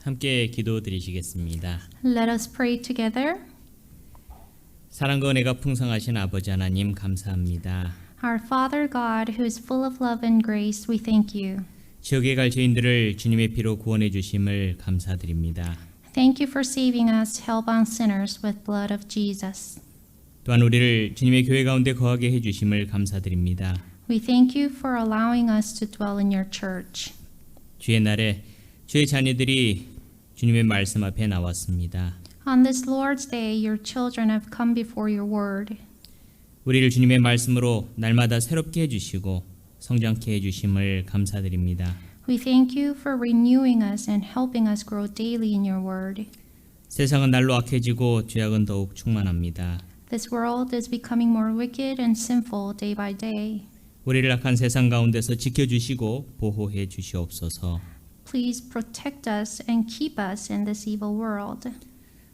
함께 기도드리시겠습니다. Let us pray together. 사랑과 은혜가 풍성하신 아버지 하나님 감사합니다. Our Father God, who is full of love and grace, we thank you. 지옥에 갈 죄인들을 주님의 피로 구원해 주심을 감사드립니다. Thank you for saving us, hellbound sinners, with blood of Jesus. 또한 우리를 주님의 교회 가운데 거하게 해 주심을 감사드립니다. We thank you for allowing us to dwell in your church. 주의 날에 주의 자녀들이 주님의 말씀 앞에 나왔습니다. On this Lord's Day, your children have come before your word. 우리를 주님의 말씀으로 날마다 새롭게 해 주시고 성장케 해 주심을 감사드립니다. We thank you for renewing us and helping us grow daily in your word. 세상은 날로 악해지고 죄악은 더욱 충만합니다. This world is becoming more wicked and sinful day by day. 우리를 악한 세상 가운데서 지켜주시고 보호해 주시옵소서. Please protect us and keep us in this evil world.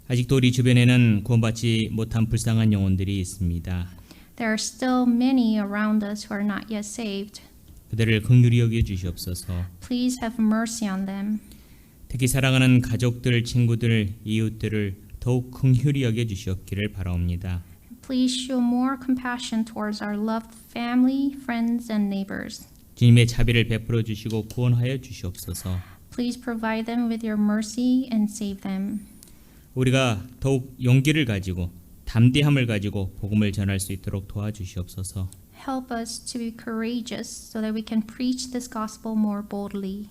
아직도 우리 주변에는 구원받지 못한 불쌍한 영혼들이 있습니다. There are still many around us who are not yet saved. 그들을 긍휼히 여겨 주시옵소서. Please have mercy on them. 특히 사랑하는 가족들, 친구들, 이웃들을 더욱 긍휼히 여겨 주시옵기를 바라옵니다. Please show more compassion towards our loved family, friends, and neighbors. 주님의 자비를 베풀어 주시고 구원하여 주시옵소서. Please provide them with your mercy and save them. 우리가 더욱 용기를 가지고 담대함을 가지고 복음을 전할 수 있도록 도와주시옵소서. Help us to be courageous so that we can preach this gospel more boldly.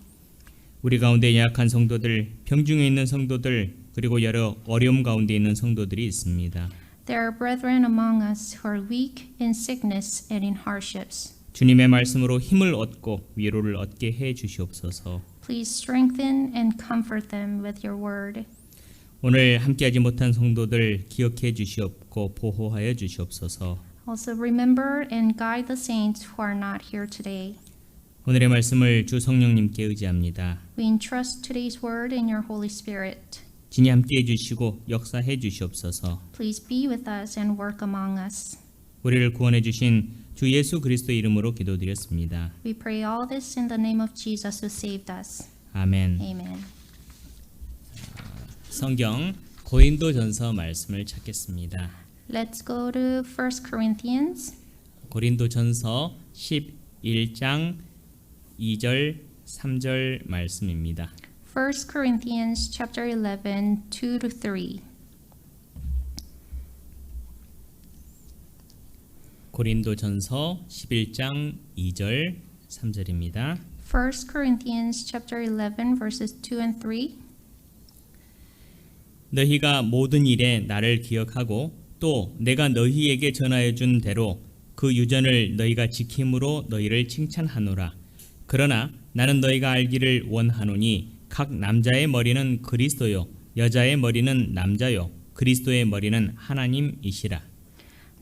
우리 가운데 약한 성도들, 병중에 있는 성도들, 그리고 여러 어려움 가운데 있는 성도들이 있습니다. There are brethren among us who are weak in sickness and in hardships. 주님의 말씀으로 힘을 얻고 위로를 얻게 해 주시옵소서. Please strengthen and comfort them with your word. 오늘 함께하지 못한 성도들 기억해 주시옵고 보호하여 주시옵소서. Also remember and guide the saints who are not here today. 오늘의 말씀을 주 성령님께 의지합니다. We entrust today's word in your Holy Spirit. 진히 함께해 주시고 역사해 주시옵소서. Please be with us and work among us. 우리를 구원해 주신 주 예수 그리스도 이름으로 기도드렸습니다. We pray all this in the name of Jesus who saved us. 아멘. Amen. 성경 고린도전서 말씀을 찾겠습니다. Let's go to 1 Corinthians 고린도전서 11장 2절 3절 말씀입니다. 1 Corinthians chapter 11, 2 to 3. 고린도전서 11장 2절 3절입니다. 1 Corinthians chapter 11 verses 2 and 3. 너희가 모든 일에 나를 기억하고 또 내가 너희에게 전하여 준 대로 그 유전을 너희가 지킴으로 너희를 칭찬하노라. 그러나 나는 너희가 알기를 원하노니 각 남자의 머리는 그리스도요 여자의 머리는 남자요 그리스도의 머리는 하나님이시라.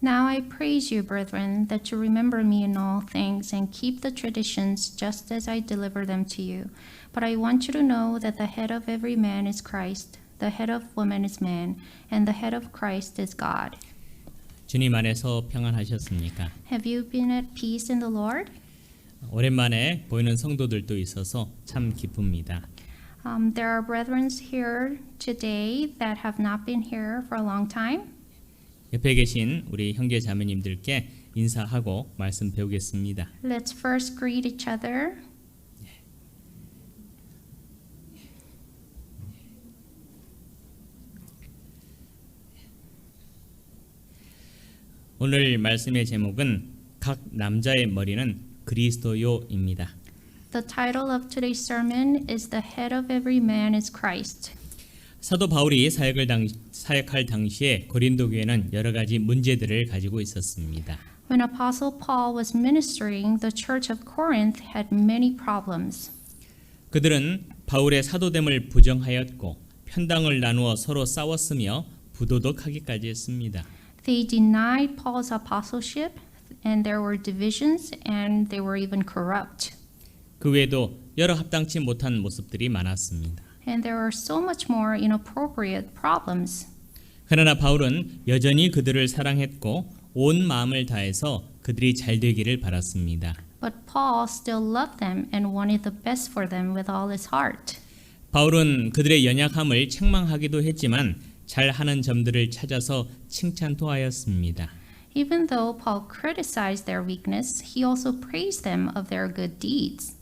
Now I praise you, brethren, that you remember me in all things and keep the traditions just as I deliver them to you. But I want you to know that the head of every man is Christ, the head of woman is man, and the head of Christ is God. 주님 안에서 평안하셨습니까? Have you been at peace in the Lord? 오랜만에 보이는 성도들도 있어서 참 기쁩니다. There are brethren here today that have not been here for a long time. 옆에 계신 우리 형제 자매님들께 인사하고 말씀 배우겠습니다. Let's first greet each other. 오늘 말씀의 제목은 각 남자의 머리는 그리스도요입니다. The title of today's sermon is The Head of Every Man is Christ. 사도 바울이 사역할 당시에 고린도 교회는 여러 가지 문제들을 가지고 있었습니다. When Apostle Paul was ministering, the church of Corinth had many problems. 그들은 바울의 사도됨을 부정하였고 편당을 나누어 서로 싸웠으며 부도덕하기까지 했습니다. They denied Paul's apostleship, and there were divisions, and they were even corrupt. 그 외에도 여러 합당치 못한 모습들이 많았습니다. And there were so much more inappropriate problems. 그러나 바울은 여전히 그들을 사랑했고 온 마음을 다해서 그들이 잘 되기를 바랐습니다. But Paul still loved them and wanted the best for them with all his heart. 바울은 그들의 연약함을 책망하기도 했지만 잘하는 점들을 찾아서 칭찬도 하였습니다. Even though Paul criticized their weakness, he also praised them of their good deeds.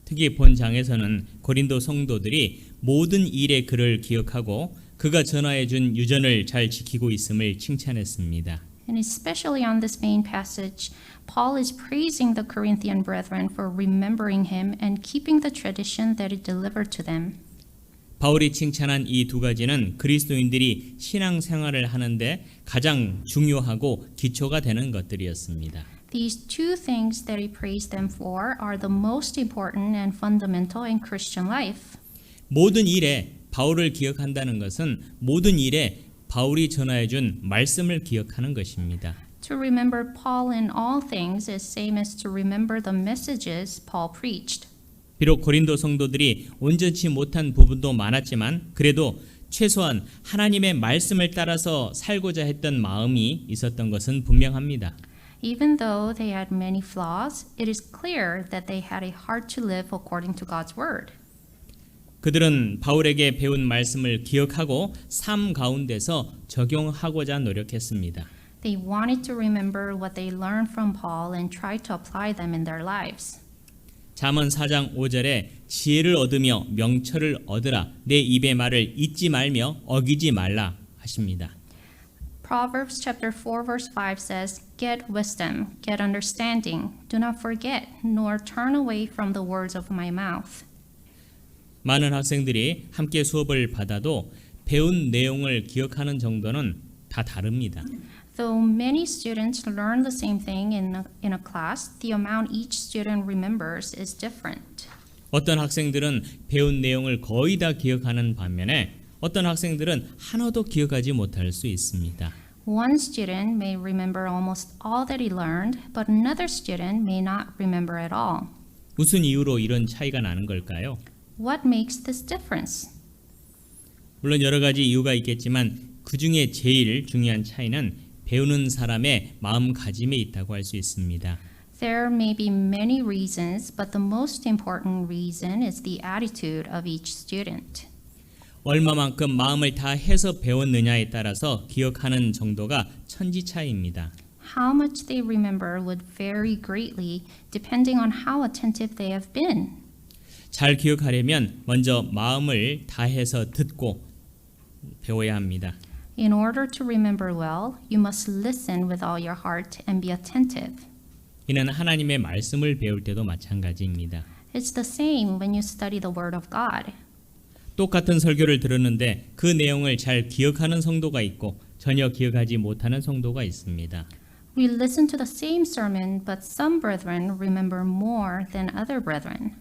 특히 본장에서는 고린도 성도들이 모든 일에 그를 기억하고 그가 전하해 준 유전을 잘 지키고 있음을 칭찬했습니다. And especially on this main passage, Paul is praising the Corinthian brethren for remembering him and keeping the tradition that he delivered to them. 바울이 칭찬한 이 두 가지는 그리스도인들이 신앙생활을 하는데 가장 중요하고 기초가 되는 것들이었습니다. These two things that he praised them for are the most important and fundamental in Christian life. 모든 일에 바울을 기억한다는 것은 모든 일에 바울이 전하해 준 말씀을 기억하는 것입니다. To remember Paul in all things is same as to remember the messages Paul preached. 비록 고린도 성도들이 온전치 못한 부분도 많았지만 그래도 최소한 하나님의 말씀을 따라서 살고자 했던 마음이 있었던 것은 분명합니다. Even though they had many flaws, it is clear that they had a heart to live according to God's word. 그들은 바울에게 배운 말씀을 기억하고 삶 가운데서 적용하고자 노력했습니다. They wanted to remember what they learned from Paul and try to apply them in their lives. 잠언 4장 5절에 지혜를 얻으며 명철을 얻으라 내 입의 말을 잊지 말며 어기지 말라 하십니다. Proverbs chapter 4 verse 5 says, "Get wisdom, get understanding. Do not forget, nor turn away from the words of my mouth." 많은 학생들이 함께 수업을 받아도 배운 내용을 기억하는 정도는 다 다릅니다. Though many students learn the same thing in a class, the amount each student remembers is different. 어떤 학생들은 배운 내용을 거의 다 기억하는 반면에 어떤 학생들은 하나도 기억하지 못할 수 있습니다. One student may remember almost all that he learned, but another student may not remember at all. 무슨 이유로 이런 차이가 나는 걸까요? What makes this difference? 물론 여러 가지 이유가 있겠지만 그 중에 제일 중요한 차이는 배우는 사람의 마음가짐에 있다고 할 수 있습니다. There may be many reasons, but the most important reason is the attitude of each student. 얼마만큼 마음을 다해서 배웠느냐에 따라서 기억하는 정도가 천지차이입니다. How much they remember would vary greatly depending on how attentive they have been. 잘 기억하려면 먼저 마음을 다해서 듣고 배워야 합니다. In order to remember well, you must listen with all your heart and be attentive. 이는 하나님의 말씀을 배울 때도 마찬가지입니다. It's the same when you study the Word of God. 똑같은 설교를 들었는데 그 내용을 잘 기억하는 성도가 있고 전혀 기억하지 못하는 성도가 있습니다. We listen to the same sermon, but some brethren remember more than other brethren.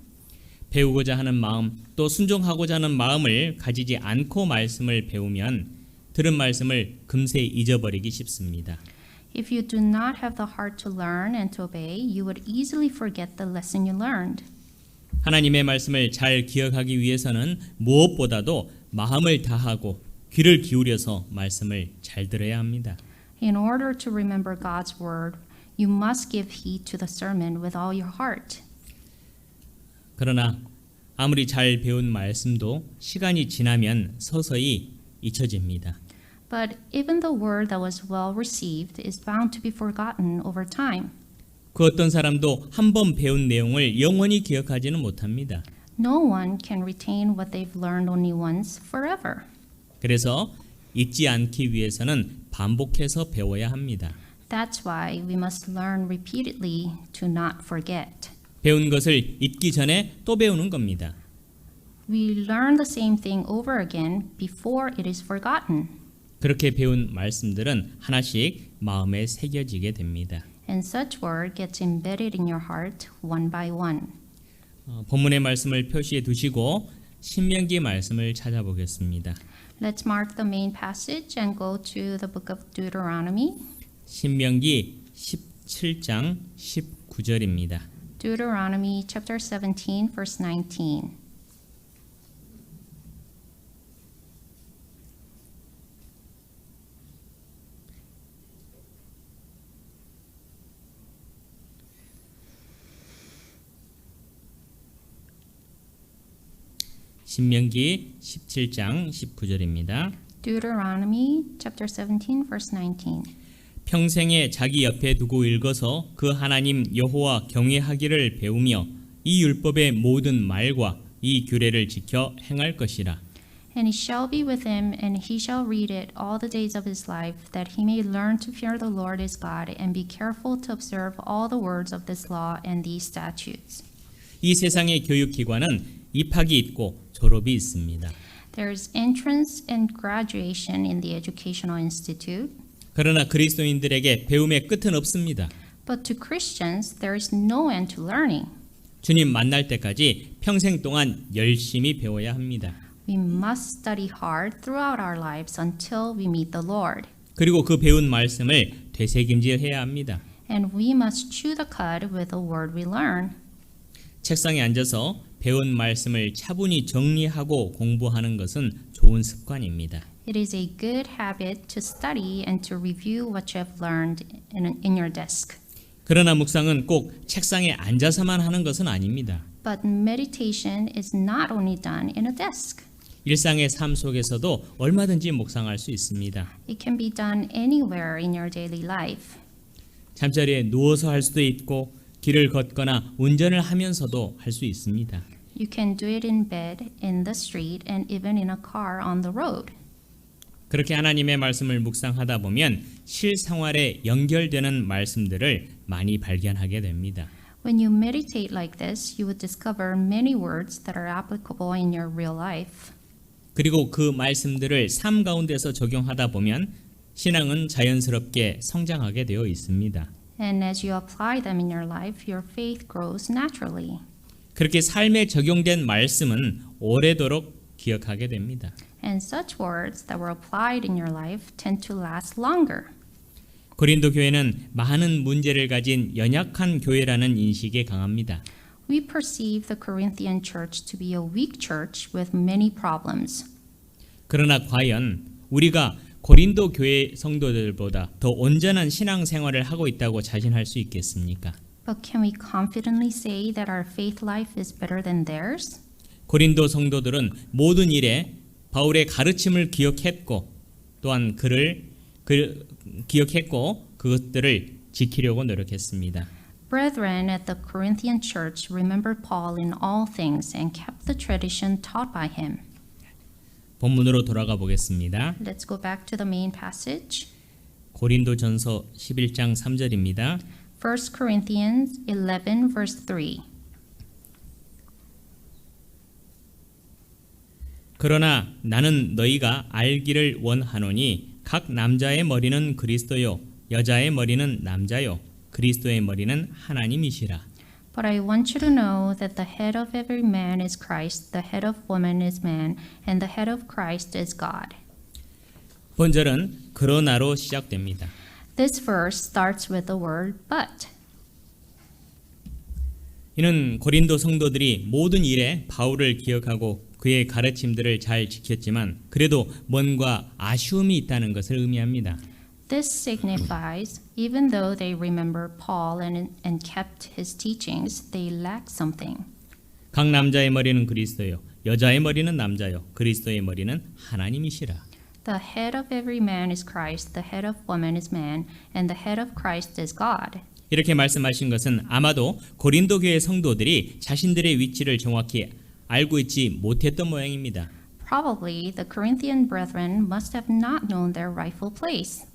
배우고자 하는 마음 또 순종하고자 하는 마음을 가지지 않고 말씀을 배우면 들은 말씀을 금세 잊어버리기 쉽습니다. If you do not have the heart to learn and to obey, you would easily forget the lesson you learned. 하나님의 말씀을 잘 기억하기 위해서는 무엇보다도 마음을 다하고 귀를 기울여서 말씀을 잘 들어야 합니다. In order to remember God's word, you must give heed to the sermon with all your heart. 그러나 아무리 잘 배운 말씀도 시간이 지나면 서서히 잊혀집니다. But even the word that was well received is bound to be forgotten over time. 그 어떤 사람도 한 번 배운 내용을 영원히 기억하지는 못합니다. No one can retain what they've learned only once forever. 그래서 잊지 않기 위해서는 반복해서 배워야 합니다. That's why we must learn repeatedly to not forget. 배운 것을 잊기 전에 또 배우는 겁니다. We learn the same thing over again before it is forgotten. 그렇게 배운 말씀들은 하나씩 마음에 새겨지게 됩니다. And such word gets embedded in your heart one by one. 본문의 말씀을 표시해 두시고 신명기 말씀을 찾아보겠습니다. Let's mark the main passage and go to the book of Deuteronomy. 신명기 17장 19절입니다. Deuteronomy chapter 17 verse 19. 신명기 17장 19절입니다. Deuteronomy chapter 17 verse 19. 평생에 자기 옆에 두고 읽어서 그 하나님 여호와 경외하기를 배우며 이 율법의 모든 말과 이 규례를 지켜 행할 것이라. And it shall be with him, and he shall read it all the days of his life, that he may learn to fear the Lord his God, and be careful to observe all the words of this law and these statutes. 이 세상의 교육기관은 입학이 있고 졸업이 있습니다. There is entrance and graduation in the educational institute, 그러나 그리스도인들에게 배움의 끝은 없습니다. but to Christians there is no end to learning. 주님 만날 때까지 평생 동안 열심히 배워야 합니다. We must study hard throughout our lives until we meet the Lord. 그리고 그 배운 말씀을 되새김질해야 합니다. And we must chew the cud with the word we learn. 책상에 앉아서 배운 말씀을 차분히 정리하고 공부하는 것은 좋은 습관입니다. It is a good habit to study and to review what you have learned in your desk. 그러나 묵상은 꼭 책상에 앉아서만 하는 것은 아닙니다. But meditation is not only done in a desk. 일상의 삶 속에서도 얼마든지 묵상할 수 있습니다. It can be done anywhere in your daily life. 잠자리에 누워서 할 수도 있고 길을 걷거나 운전을 하면서도 할 수 있습니다. You can do it in bed, in the street, and even in a car on the road. 그렇게 하나님의 말씀을 묵상하다 보면 실생활에 연결되는 말씀들을 많이 발견하게 됩니다. When you meditate like this, you would discover many words that are applicable in your real life. 그리고 그 말씀들을 삶 가운데서 적용하다 보면 신앙은 자연스럽게 성장하게 되어 있습니다. And as you apply them in your life, your faith grows naturally. 그렇게 삶에 적용된 말씀은 오래도록 기억하게 됩니다. And such words that were applied in your life tend to last longer. 고린도 교회는 많은 문제를 가진 연약한 교회라는 인식에 강합니다. We perceive the Corinthian church to be a weak church with many problems. 그러나 과연 우리가 고린도 교회 성도들보다 더 온전한 신앙 생활을 하고 있다고 자신할 수 있겠습니까? But can we confidently say that our faith life is better than theirs? 고린도 성도들은 모든 일에 바울의 가르침을 기억했고 또한 기억했고 그것들을 지키려고 노력했습니다. Brethren at the Corinthian church remembered Paul in all things and kept the tradition taught by him. 본문으로 돌아가 보겠습니다. Let's go back to the main passage. 고린도전서 11장 3절입니다. 1 Corinthians 11 verse 3. 그러나 나는 너희가 알기를 원하노니 각 남자의 머리는 그리스도요 여자의 머리는 남자요 그리스도의 머리는 하나님이시라. But I want you to know that the head of every man is Christ, the head of woman is man, and the head of Christ is God. 본절은 그러나로 시작됩니다. This verse starts with the word but. 이는 고린도 성도들이 모든 일에 바울을 기억하고 그의 가르침들을 잘 지켰지만 그래도 뭔가 아쉬움이 있다는 것을 의미합니다. This signifies, even though they remember Paul and kept his teachings, they lack something. 각 남자의 머리는 그리스도요 여자의 머리는 남자요 그리스도의 머리는 하나님이시라. The head of every man is Christ, the head of woman is man, and the head of Christ is God. 이렇게 말씀하신 것은 아마도 고린도 교회 성도들이 자신들의 위치를 정확히 알고 있지 못했던 모양입니다. Probably the Corinthian brethren must have not known their rightful place.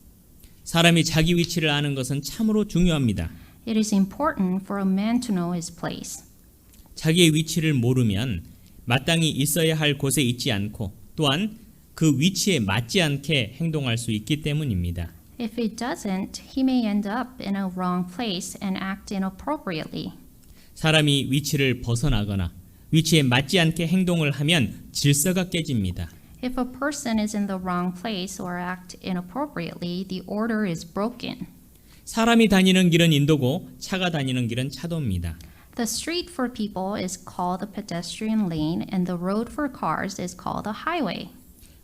사람이 자기 위치를 아는 것은 참으로 중요합니다. It is important for a man to know his place. 자기의 위치를 모르면 마땅히 있어야 할 곳에 있지 않고 또한 그 위치에 맞지 않게 행동할 수 있기 때문입니다. If he doesn't, he may end up in a wrong place and act inappropriately. 사람이 위치를 벗어나거나 위치에 맞지 않게 행동을 하면 질서가 깨집니다. If a person is in the wrong place or act inappropriately, the order is broken. 사람이 다니는 길은 인도고 차가 다니는 길은 차도입니다. The street for people is called the pedestrian lane, and the road for cars is called the highway.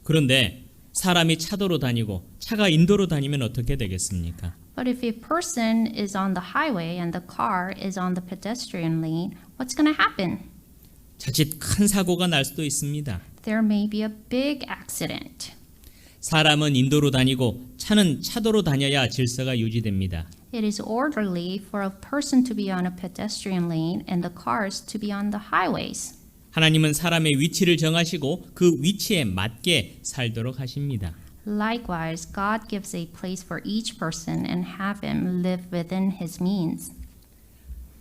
그런데 사람이 차도로 다니고 차가 인도로 다니면 어떻게 되겠습니까? But if a person is on the highway and the car is on the pedestrian lane, what's going to happen? 자칫 큰 사고가 날 수도 있습니다. There may be a big accident. 사람은 인도로 다니고 차는 차도로 다녀야 질서가 유지됩니다. It is orderly for a person to be on a pedestrian lane and the cars to be on the highways. 하나님은 사람의 위치를 정하시고 그 위치에 맞게 살도록 하십니다. Likewise, God gives a place for each person and have him live within his means.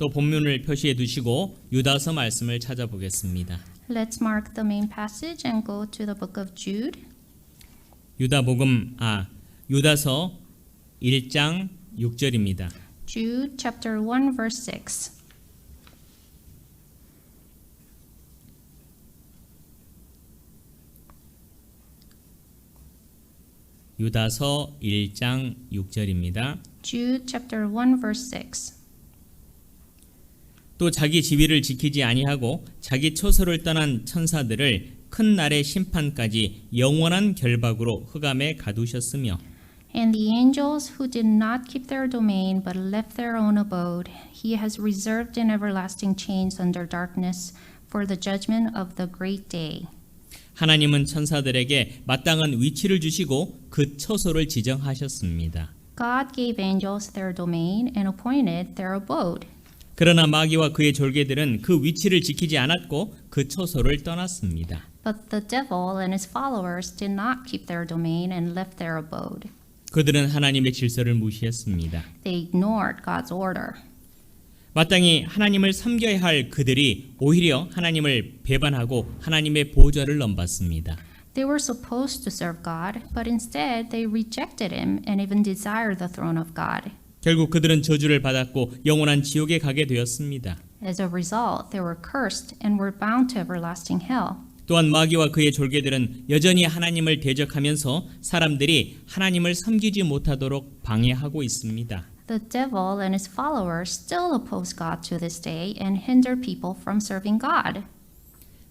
또 본문을 표시해 두시고 유다서 말씀을 찾아보겠습니다. Let's mark the main passage and go to the book of Jude. 유다서 1장 6절입니다. Jude chapter 1 verse 6. 유다서 1장 6절입니다. Jude chapter 1 verse 6. 또 자기 지위를 지키지 아니하고 자기 초소를 떠난 천사들을 큰 날의 심판까지 영원한 결박으로 흑암에 가두셨으며 And the angels who did not keep their domain but left their own abode, he has reserved in everlasting chains under darkness for the judgment of the great day. 하나님은 천사들에게 마땅한 위치를 주시고 그 처소를 지정하셨습니다. God gave angels their domain and appointed their abode. 그러나 마귀와 그의 졸개들은 그 위치를 지키지 않았고 그 처소를 떠났습니다. But the devil and his followers did not keep their domain and left their abode. 그들은 하나님의 질서를 무시했습니다. They ignored God's order. 마땅히 하나님을 섬겨야 할 그들이 오히려 하나님을 배반하고 하나님의 보좌를 넘봤습니다. They were supposed to serve God, but instead they rejected him and even desired the throne of God. 결국 그들은 저주를 받았고 영원한 지옥에 가게 되었습니다. As a result, they were cursed and were bound to everlasting hell. 또한 마귀와 그의 졸개들은 여전히 하나님을 대적하면서 사람들이 하나님을 섬기지 못하도록 방해하고 있습니다. The devil and his followers still oppose God to this day and hinder people from serving God.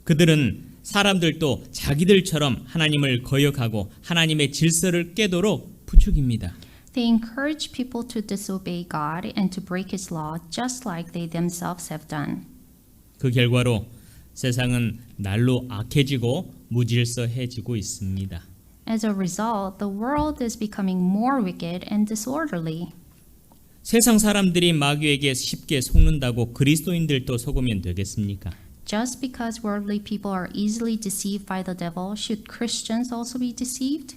그들은 사람들도 자기들처럼 하나님을 거역하고 하나님의 질서를 깨도록 부추깁니다. They encourage people to disobey God and to break his law just like they themselves have done. 그 결과로 세상은 날로 악해지고 무질서해지고 있습니다. As a result, the world is becoming more wicked and disorderly. 세상 사람들이 마귀에게 쉽게 속는다고 그리스도인들도 속으면 되겠습니까? Just because worldly people are easily deceived by the devil, should Christians also be deceived?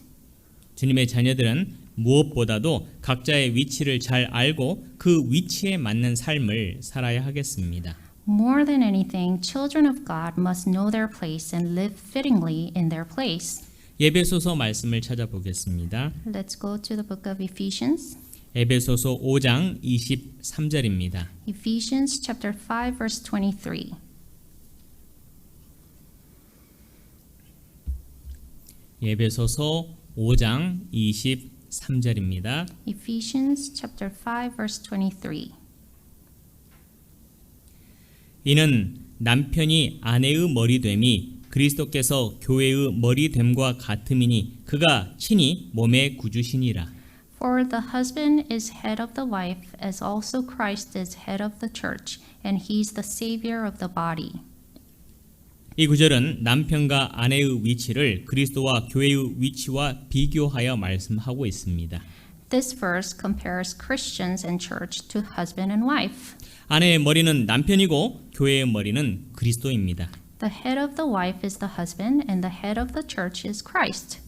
주님의 자녀들은 무엇보다도 각자의 위치를 잘 알고 그 위치에 맞는 삶을 살아야 하겠습니다. More than anything, children of God must know their place and live fittingly in their place. 에베소서 말씀을 찾아보겠습니다. Let's go to the book of Ephesians. 에베소서 5장 23절입니다. Ephesians chapter 5 verse 23. 에베소서 5장 23절입니다. Ephesians chapter 5 verse 23. 이는 남편이 아내의 머리됨이 그리스도께서 교회의 머리됨과 같음이니 그가 친히 몸의 구주시니라. For the husband is head of the wife, as also Christ is head of the church, and he is the savior of the body. 이 구절은 남편과 아내의 위치를 그리스도와 교회의 위치와 비교하여 말씀하고 있습니다. This verse compares Christians and church to husband and wife. 아내의 머리는 남편이고 교회의 머리는 그리스도입니다. The head of the wife is the husband, and the head of the church is Christ.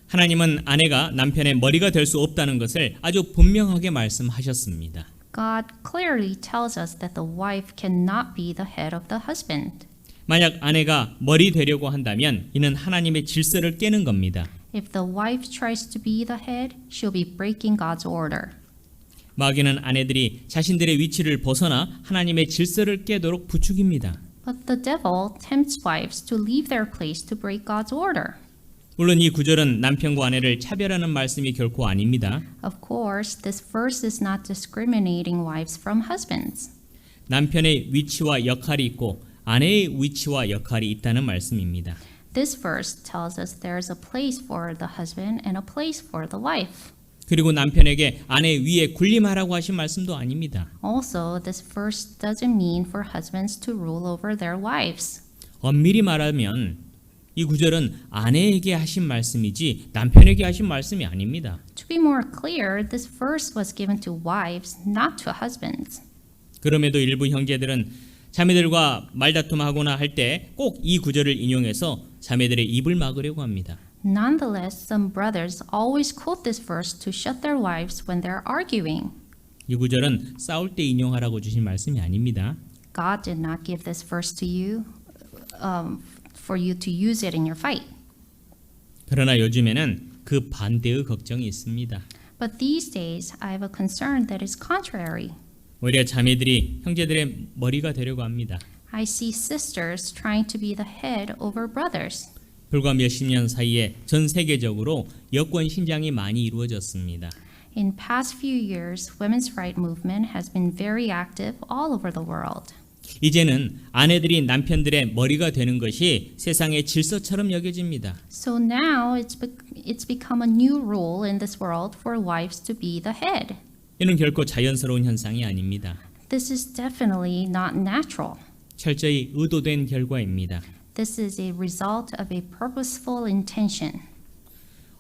하나님은 아내가 남편의 머리가 될 수 없다는 것을 아주 분명하게 말씀하셨습니다. God clearly tells us that the wife cannot be the head of the husband. 만약 아내가 머리 되려고 한다면 이는 하나님의 질서를 깨는 겁니다. If the wife tries to be the head, she'll be breaking God's order. 마귀는 아내들이 자신들의 위치를 벗어나 하나님의 질서를 깨도록 부추깁니다. But the devil tempts wives to leave their place to break God's order. 물론 이 구절은 남편과 아내를 차별하는 말씀이 결코 아닙니다. Of course, this verse is not discriminating wives from husbands. 남편의 위치와 역할이 있고 아내의 위치와 역할이 있다는 말씀입니다. This verse tells us there is a place for the husband and a place for the wife. 그리고 남편에게 아내 위에 군림하라고 하신 말씀도 아닙니다. Also, this verse doesn't mean for husbands to rule over their wives. 엄밀히 말하면 이 구절은 아내에게 하신 말씀이지 남편에게 하신 말씀이 아닙니다. To be more clear, this verse was given to wives, not to husbands. 그럼에도 일부 형제들은 자매들과 말다툼하거나 할 때 꼭 이 구절을 인용해서 자매들의 입을 막으려고 합니다. Nonetheless, some brothers always quote this verse to shut their wives when they're arguing. 이 구절은 싸울 때 인용하라고 주신 말씀이 아닙니다. God did not give this verse to you for you to use it in your fight. 그러나 요즘에는 그 반대의 걱정이 있습니다. But these days, I have a concern that is contrary. 오히려 자매들이 형제들의 머리가 되려고 합니다. I see sisters trying to be the head over brothers. 불과 몇십 년 사이에 전 세계적으로 여권 신장이 많이 이루어졌습니다. In past few years, women's right movement has been very active all over the world. 이제는 아내들이 남편들의 머리가 되는 것이 세상의 질서처럼 여겨집니다. So now it's become a new rule in this world for wives to be the head. 이는 결코 자연스러운 현상이 아닙니다. This is definitely not natural. 철저히 의도된 결과입니다. This is a result of a purposeful intention.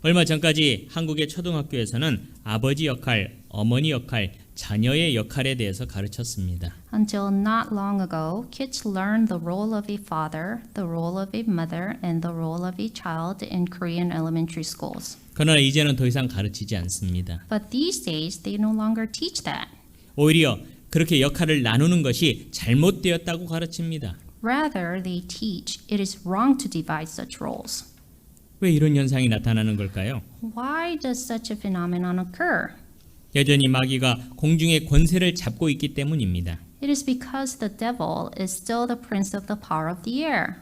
얼마 전까지 한국의 초등학교에서는 아버지 역할, 어머니 역할, 자녀의 역할에 대해서 가르쳤습니다. Until not long ago, kids learned the role of a father, the role of a mother, and the role of a child in Korean elementary schools. 그러나 이제는 더 이상 가르치지 않습니다. But these days, they no longer teach that. 오히려 그렇게 역할을 나누는 것이 잘못되었다고 가르칩니다. Rather, they teach it is wrong to divide such roles. 왜 이런 현상이 나타나는 걸까요? Why does such a phenomenon occur? 여전히 마귀가 공중의 권세를 잡고 있기 때문입니다. It is because the devil is still the prince of the power of the air.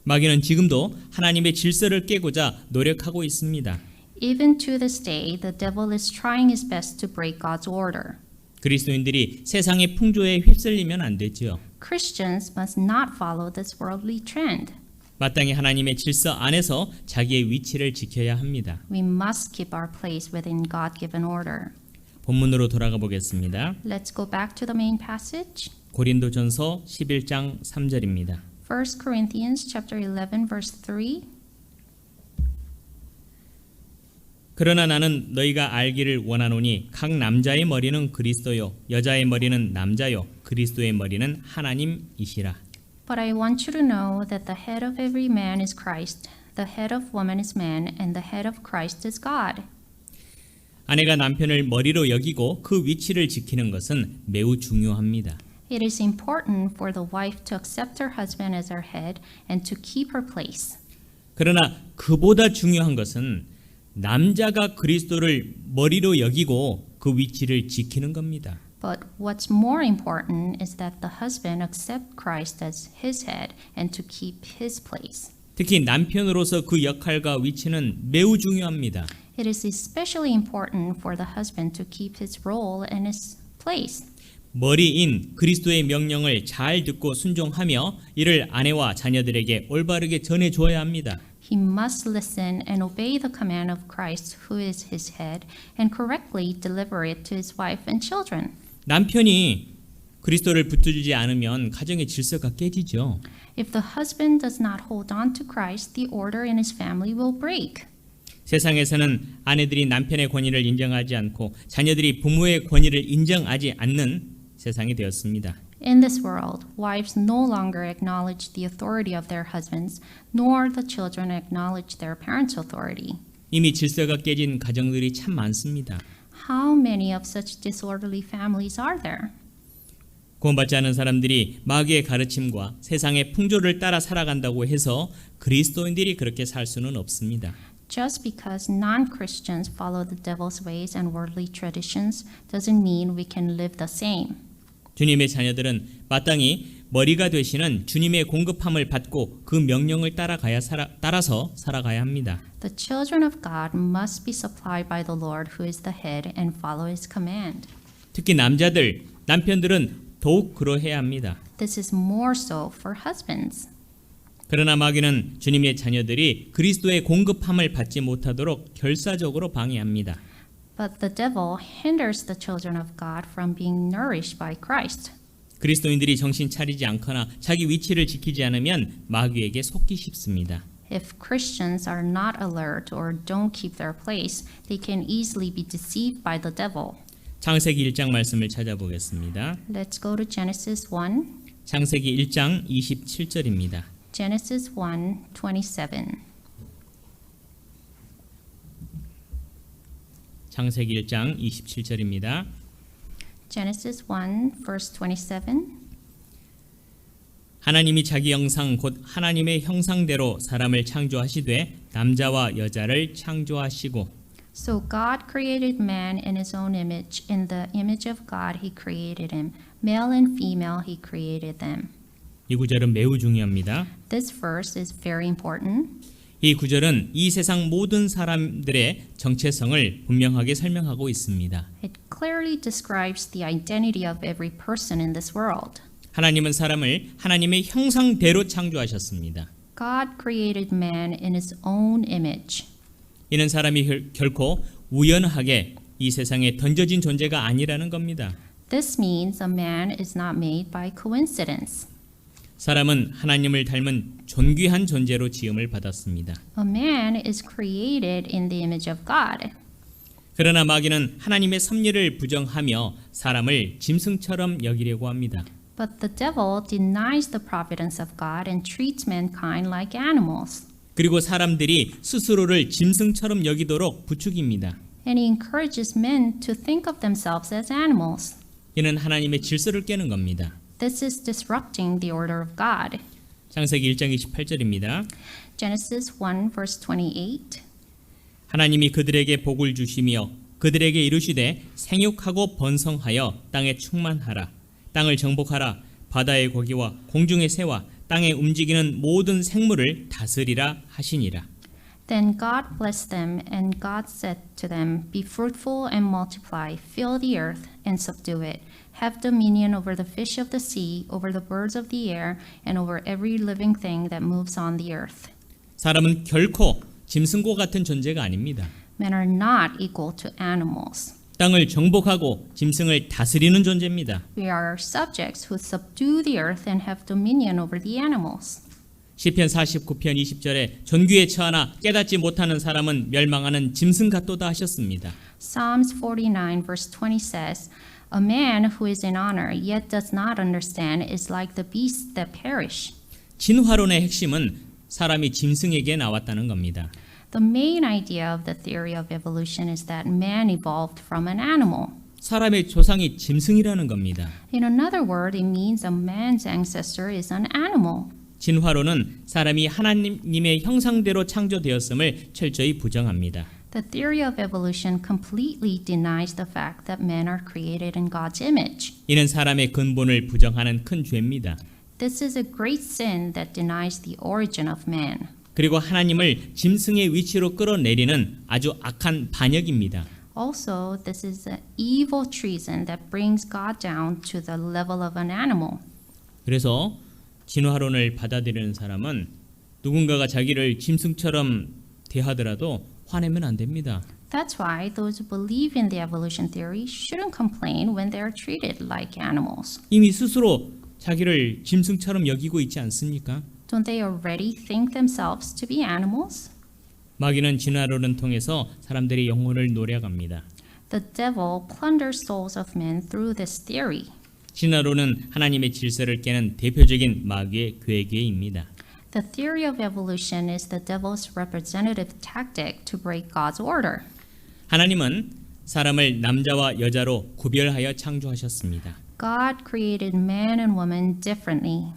마귀는 지금도 하나님의 질서를 깨고자 노력하고 있습니다. Even to this day, the devil is trying his best to break God's order. 그리스도인들이 세상의 풍조에 휩쓸리면 안 되죠. Christians must not follow this worldly trend. 마땅히 하나님의 질서 안에서 자기의 위치를 지켜야 합니다. We must keep our place within God-given order. 본문으로 돌아가 보겠습니다. Let's go back to the main passage. 고린도전서 11장 3절입니다. 1 Corinthians chapter 11 verse 3. 그러나 나는 너희가 알기를 원하노니 각 남자의 머리는 그리스도요 여자의 머리는 남자요 그리스도의 머리는 하나님이시라. But I want you to know that the head of every man is Christ, the head of woman is man, and the head of Christ is God. 아내가 남편을 머리로 여기고 그 위치를 지키는 것은 매우 중요합니다. It is important for the wife to accept her husband as her head and to keep her place. 그러나 그보다 중요한 것은 남자가 그리스도를 머리로 여기고 그 위치를 지키는 겁니다. But what's more important is that the husband accept Christ as his head and to keep his place. 특히 남편으로서 그 역할과 위치는 매우 중요합니다. It is especially important for the husband to keep his role and his place. 머리인 그리스도의 명령을 잘 듣고 순종하며 이를 아내와 자녀들에게 올바르게 전해 주어야 합니다. He must listen and obey the command of Christ, who is his head, and correctly deliver it to his wife and children. 남편이 그리스도를 붙들지 않으면 가정의 질서가 깨지죠. If the husband does not hold on to Christ, the order in his family will break. 세상에서는 아내들이 남편의 권위를 인정하지 않고 자녀들이 부모의 권위를 인정하지 않는 세상이 되었습니다. In this world, wives no longer acknowledge the authority of their husbands, nor the children acknowledge their parents' authority. 이미 질서가 깨진 가정들이 참 많습니다. How many of such disorderly families are there? 구원받지 않은 사람들이 마귀의 가르침과 세상의 풍조를 따라 살아간다고 해서 그리스도인들이 그렇게 살 수는 없습니다. Just because non-Christians follow the devil's ways and worldly traditions doesn't mean we can live the same. 주님의 자녀들은 마땅히 머리가 되시는 주님의 공급함을 받고 그 명령을 따라서 살아가야 합니다. The children of God must be supplied by the Lord who is the head and follow his command. 특히 남편들은 더욱 그러해야 합니다. This is more so for husbands. 그러나 마귀는 주님의 자녀들이 그리스도의 공급함을 받지 못하도록 결사적으로 방해합니다. But the devil hinders the children of God from being nourished by Christ. 그리스도인들이 정신 차리지 않거나 자기 위치를 지키지 않으면 마귀에게 속기 쉽습니다. If Christians are not alert or don't keep their place, they can easily be deceived by the devil. 창세기 1장 말씀을 찾아보겠습니다. Let's go to Genesis 1. 창세기 1장 27절입니다. Genesis 1:27. 창세기 1장 27절입니다. Genesis 1 verse 27. 하나님이 자기 형상 곧 하나님의 형상대로 사람을 창조하시되 남자와 여자를 창조하시고 So God created man in his own image. In the image of God he created him. Male and female he created them. 이 구절은 매우 중요합니다. This verse is very important. 이 구절은 이 세상 모든 사람들의 정체성을 분명하게 설명하고 있습니다. It clearly describes the identity of every person in this world. 하나님은 사람을 하나님의 형상대로 창조하셨습니다. God created man in his own image. 이는 사람이 결코 우연하게 이 세상에 던져진 존재가 아니라는 겁니다. This means a man is not made by coincidence. 사람은 하나님을 닮은 존귀한 존재로 지음을 받았습니다. A man is created in the image of God. 그러나 마귀는 하나님의 섭리를 부정하며 사람을 짐승처럼 여기려고 합니다. But the devil denies the providence of God and treats mankind like animals. 그리고 사람들이 스스로를 짐승처럼 여기도록 부추깁니다. And he encourages men to think of themselves as animals. 이는 하나님의 질서를 깨는 겁니다. This is disrupting the order of God. 창세기 1장 28절입니다. Genesis 1 verse 28. 하나님이 그들에게 복을 주시며 그들에게 이르시되 생육하고 번성하여 땅에 충만하라. 땅을 정복하라. 바다의 고기와 공중의 새와 땅에 움직이는 모든 생물을 다스리라 하시니라. Then God blessed them, and God said to them, Be fruitful and multiply, fill the earth and subdue it. Have dominion over the fish of the sea, over the birds of the air, and over every living thing that moves on the earth. 사람은 결코 짐승과 같은 존재가 아닙니다. Men are not equal to animals. 땅을 정복하고 짐승을 다스리는 존재입니다. We are subjects who subdue the earth and have dominion over the animals. 시편 49편 20절에 존귀에 처하나 깨닫지 못하는 사람은 멸망하는 짐승 같도다 하셨습니다. Psalms 49 verse 20 says, A man who is in honor yet does not understand is like the beasts that perish. 진화론의 핵심은 사람이 짐승에게 나왔다는 겁니다. The main idea of the theory of evolution is that man evolved from an animal. 사람의 조상이 짐승이라는 겁니다. In another word, it means a man's ancestor is an animal. 진화론은 사람이 하나님의 형상대로 창조되었음을 철저히 부정합니다. The theory of evolution completely denies the fact that men are created in God's image. 이는 사람의 근본을 부정하는 큰 죄입니다. This is a great sin that denies the origin of man. 그리고 하나님을 짐승의 위치로 끌어내리는 아주 악한 반역입니다. Also, this is an evil treason that brings God down to the level of an animal. 그래서 진화론을 받아들이는 사람은 누군가가 자기를 짐승처럼 대하더라도 화내면 안 됩니다. That's why those who believe in the evolution theory shouldn't complain when they are treated like animals. 이미 스스로 자기를 짐승처럼 여기고 있지 않습니까? Don't they already think themselves to be animals? 마귀는 진화론을 통해서 사람들의 영혼을 노려갑니다. The devil plunders souls of men through this theory. 진화론은 하나님의 질서를 깨는 대표적인 마귀의 괴계입니다. The theory of evolution is the devil's representative tactic to break God's order. 하나님은 사람을 남자와 여자로 구별하여 창조하셨습니다. God created man and woman differently.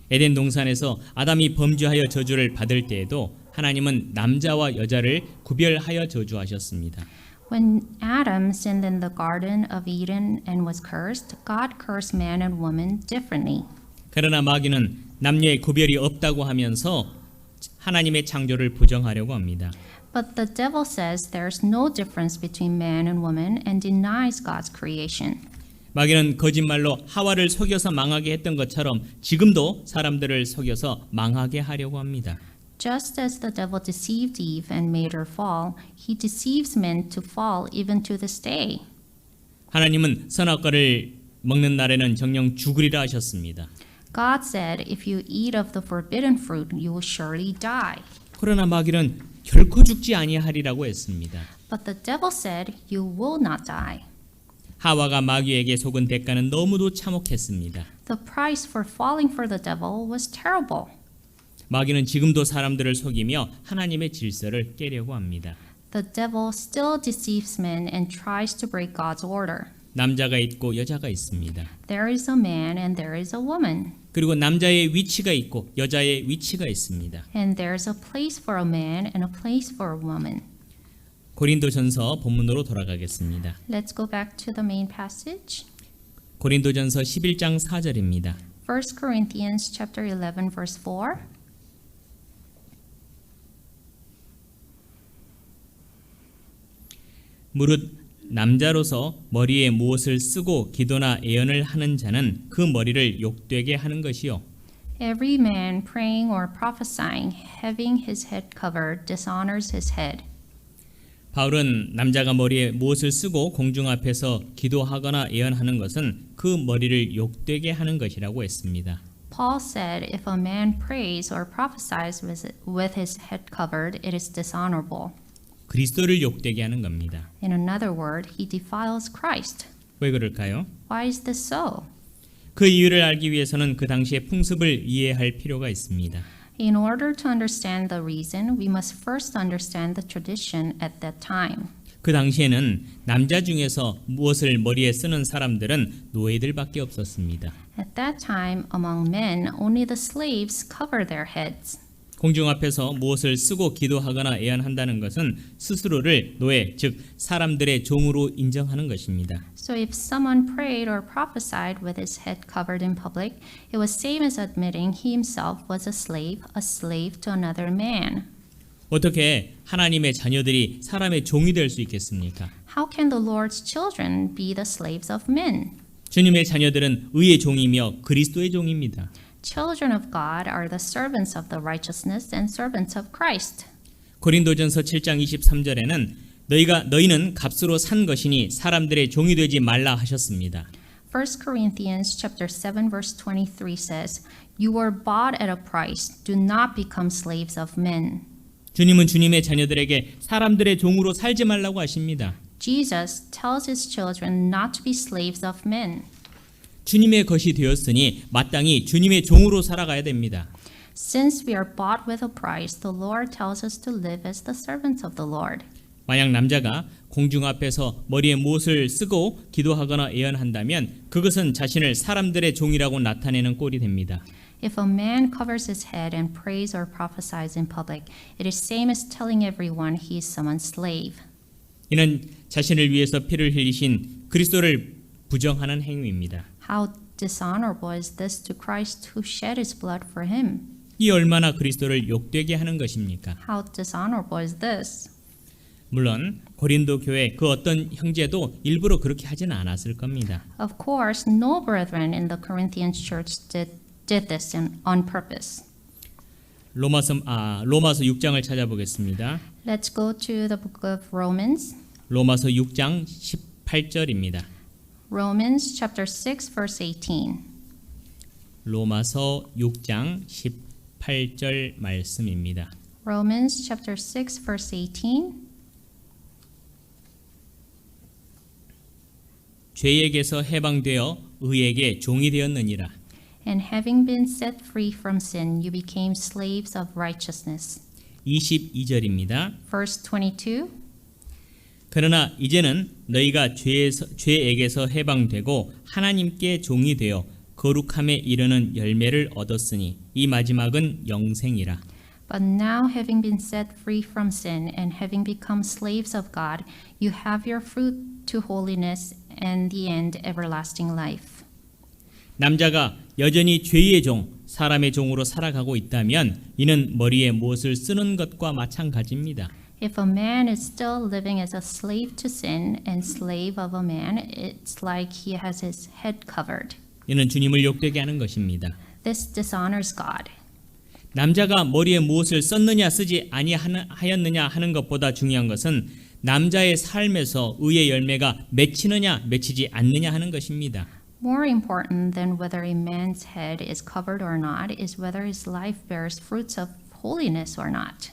에덴 동산에서 아담이 범죄하여 저주를 받을 때에도 하나님은 남자와 여자를 구별하여 저주하셨습니다. When Adam sinned in the Garden of Eden and was cursed, God cursed man and woman differently. 그러나 마귀는 남녀의 구별이 없다고 하면서 하나님의 창조를 부정하려고 합니다. But the devil says there's no difference between man and woman and denies God's creation. 마귀는 거짓말로 하와를 속여서 망하게 했던 것처럼 지금도 사람들을 속여서 망하게 하려고 합니다. Just as the devil deceived Eve and made her fall, he deceives men to fall even to this day. 하나님은 선악과를 먹는 날에는 정녕 죽으리라 하셨습니다. God said, if you eat of the forbidden fruit, you will surely die. 그러나 마귀는 결코 죽지 아니하리라고 했습니다. But the devil said, you will not die. 하와가 마귀에게 속은 대가는 너무도 참혹했습니다. The price for falling for the devil was terrible. 마귀는 지금도 사람들을 속이며 하나님의 질서를 깨려고 합니다. The devil still deceives men and tries to break God's order. 남자가 있고 여자가 있습니다. There is a man and there is a woman. 그리고 남자의 위치가 있고 여자의 위치가 있습니다. And there's a place for a man and a place for a woman. 고린도전서 본문으로 돌아가겠습니다. Let's go back to the main passage. 고린도전서 11장 4절입니다. 1 Corinthians chapter 11 verse 4. 무릇 남자로서 머리에 무엇을 쓰고 기도나 애언을 하는 자는 그 머리를 욕되게 하는 것이요. Every man praying or prophesying, having his head covered, dishonors his head. 바울은 남자가 머리에 무엇을 쓰고 공중 앞에서 기도하거나 애언하는 것은 그 머리를 욕되게 하는 것이라고 했습니다. Paul said, if a man prays or prophesies with his head covered, it is dishonorable. 그리스도를 욕되게 하는 겁니다. In another word, he defiles Christ. 왜 그럴까요? Why is this so? 그 이유를 알기 위해서는 그 당시의 풍습을 이해할 필요가 있습니다. In order to understand the reason, we must first understand the tradition at that time. 그 당시에는 남자 중에서 무엇을 머리에 쓰는 사람들은 노예들밖에 없었습니다. At that time, among men, only the slaves cover their heads. 공중 앞에서 무엇을 쓰고 기도하거나 애언한다는 것은 스스로를 노예, 즉 사람들의 종으로 인정하는 것입니다. So if someone prayed or prophesied with his head covered in public, it was same as admitting he himself was a slave to another man. 어떻게 하나님의 자녀들이 사람의 종이 될 수 있겠습니까? How can the Lord's children be the slaves of men? 주님의 자녀들은 의의 종이며 그리스도의 종입니다. Children of God are the servants of the righteousness and servants of Christ. 고린도전서 7장 23절에는 너희는 값으로 산 것이니 사람들의 종이 되지 말라 하셨습니다. 1 Corinthians chapter 7 verse 23 says, "You were bought at a price. Do not become slaves of men." 주님은 주님의 자녀들에게 사람들의 종으로 살지 말라고 하십니다. Jesus tells his children not to be slaves of men. 주님의 것이 되었으니 마땅히 주님의 종으로 살아가야 됩니다. Since we are bought with a price, the Lord tells us to live as the servants of the Lord. 만약 남자가 공중 앞에서 머리에 무엇을 쓰고 기도하거나 애언한다면 그것은 자신을 사람들의 종이라고 나타내는 꼴이 됩니다. If a man covers his head and prays or prophesies in public, it is same as telling everyone he is someone's slave. 이는 자신을 위해서 피를 흘리신 그리스도를 부정하는 행위입니다. How dishonorable is this to Christ who shed his blood for him? 이 얼마나 그리스도를 욕되게 하는 것입니까? How dishonorable is this? 물론 고린도 교회 그 어떤 형제도 일부러 그렇게 하지는 않았을 겁니다. Of course, no brethren in the Corinthian church did this on purpose. 로마서 6장을 찾아보겠습니다. Let's go to the book of Romans. 로마서 6장 18절입니다. Romans chapter 6 verse 18. 로마서 6장 18절 말씀입니다. Romans chapter 6 verse 18. 죄에게서 해방되어 의에게 종이 되었느니라. And having been set free from sin, you became slaves of righteousness. 22절입니다. Verse 22. 그러나 이제는 너희가 죄에게서 해방되고 하나님께 종이 되어 거룩함에 이르는 열매를 얻었으니 이 마지막은 영생이라. But now, having been set free from sin and having become slaves of God, you have your fruit to holiness and the end everlasting life. 남자가 여전히 죄의 종, 사람의 종으로 살아가고 있다면 이는 머리에 무엇을 쓰는 것과 마찬가지입니다. If a man is still living as a slave to sin and slave of a man, it's like he has his head covered. 이는 주님을 욕되게 하는 것입니다. This dishonors God. 남자가 머리에 무엇을 썼느냐 쓰지 아니하였느냐 하는 것보다 중요한 것은 남자의 삶에서 의의 열매가 맺히느냐 맺히지 않느냐 하는 것입니다. More important than whether a man's head is covered or not is whether his life bears fruits of holiness or not.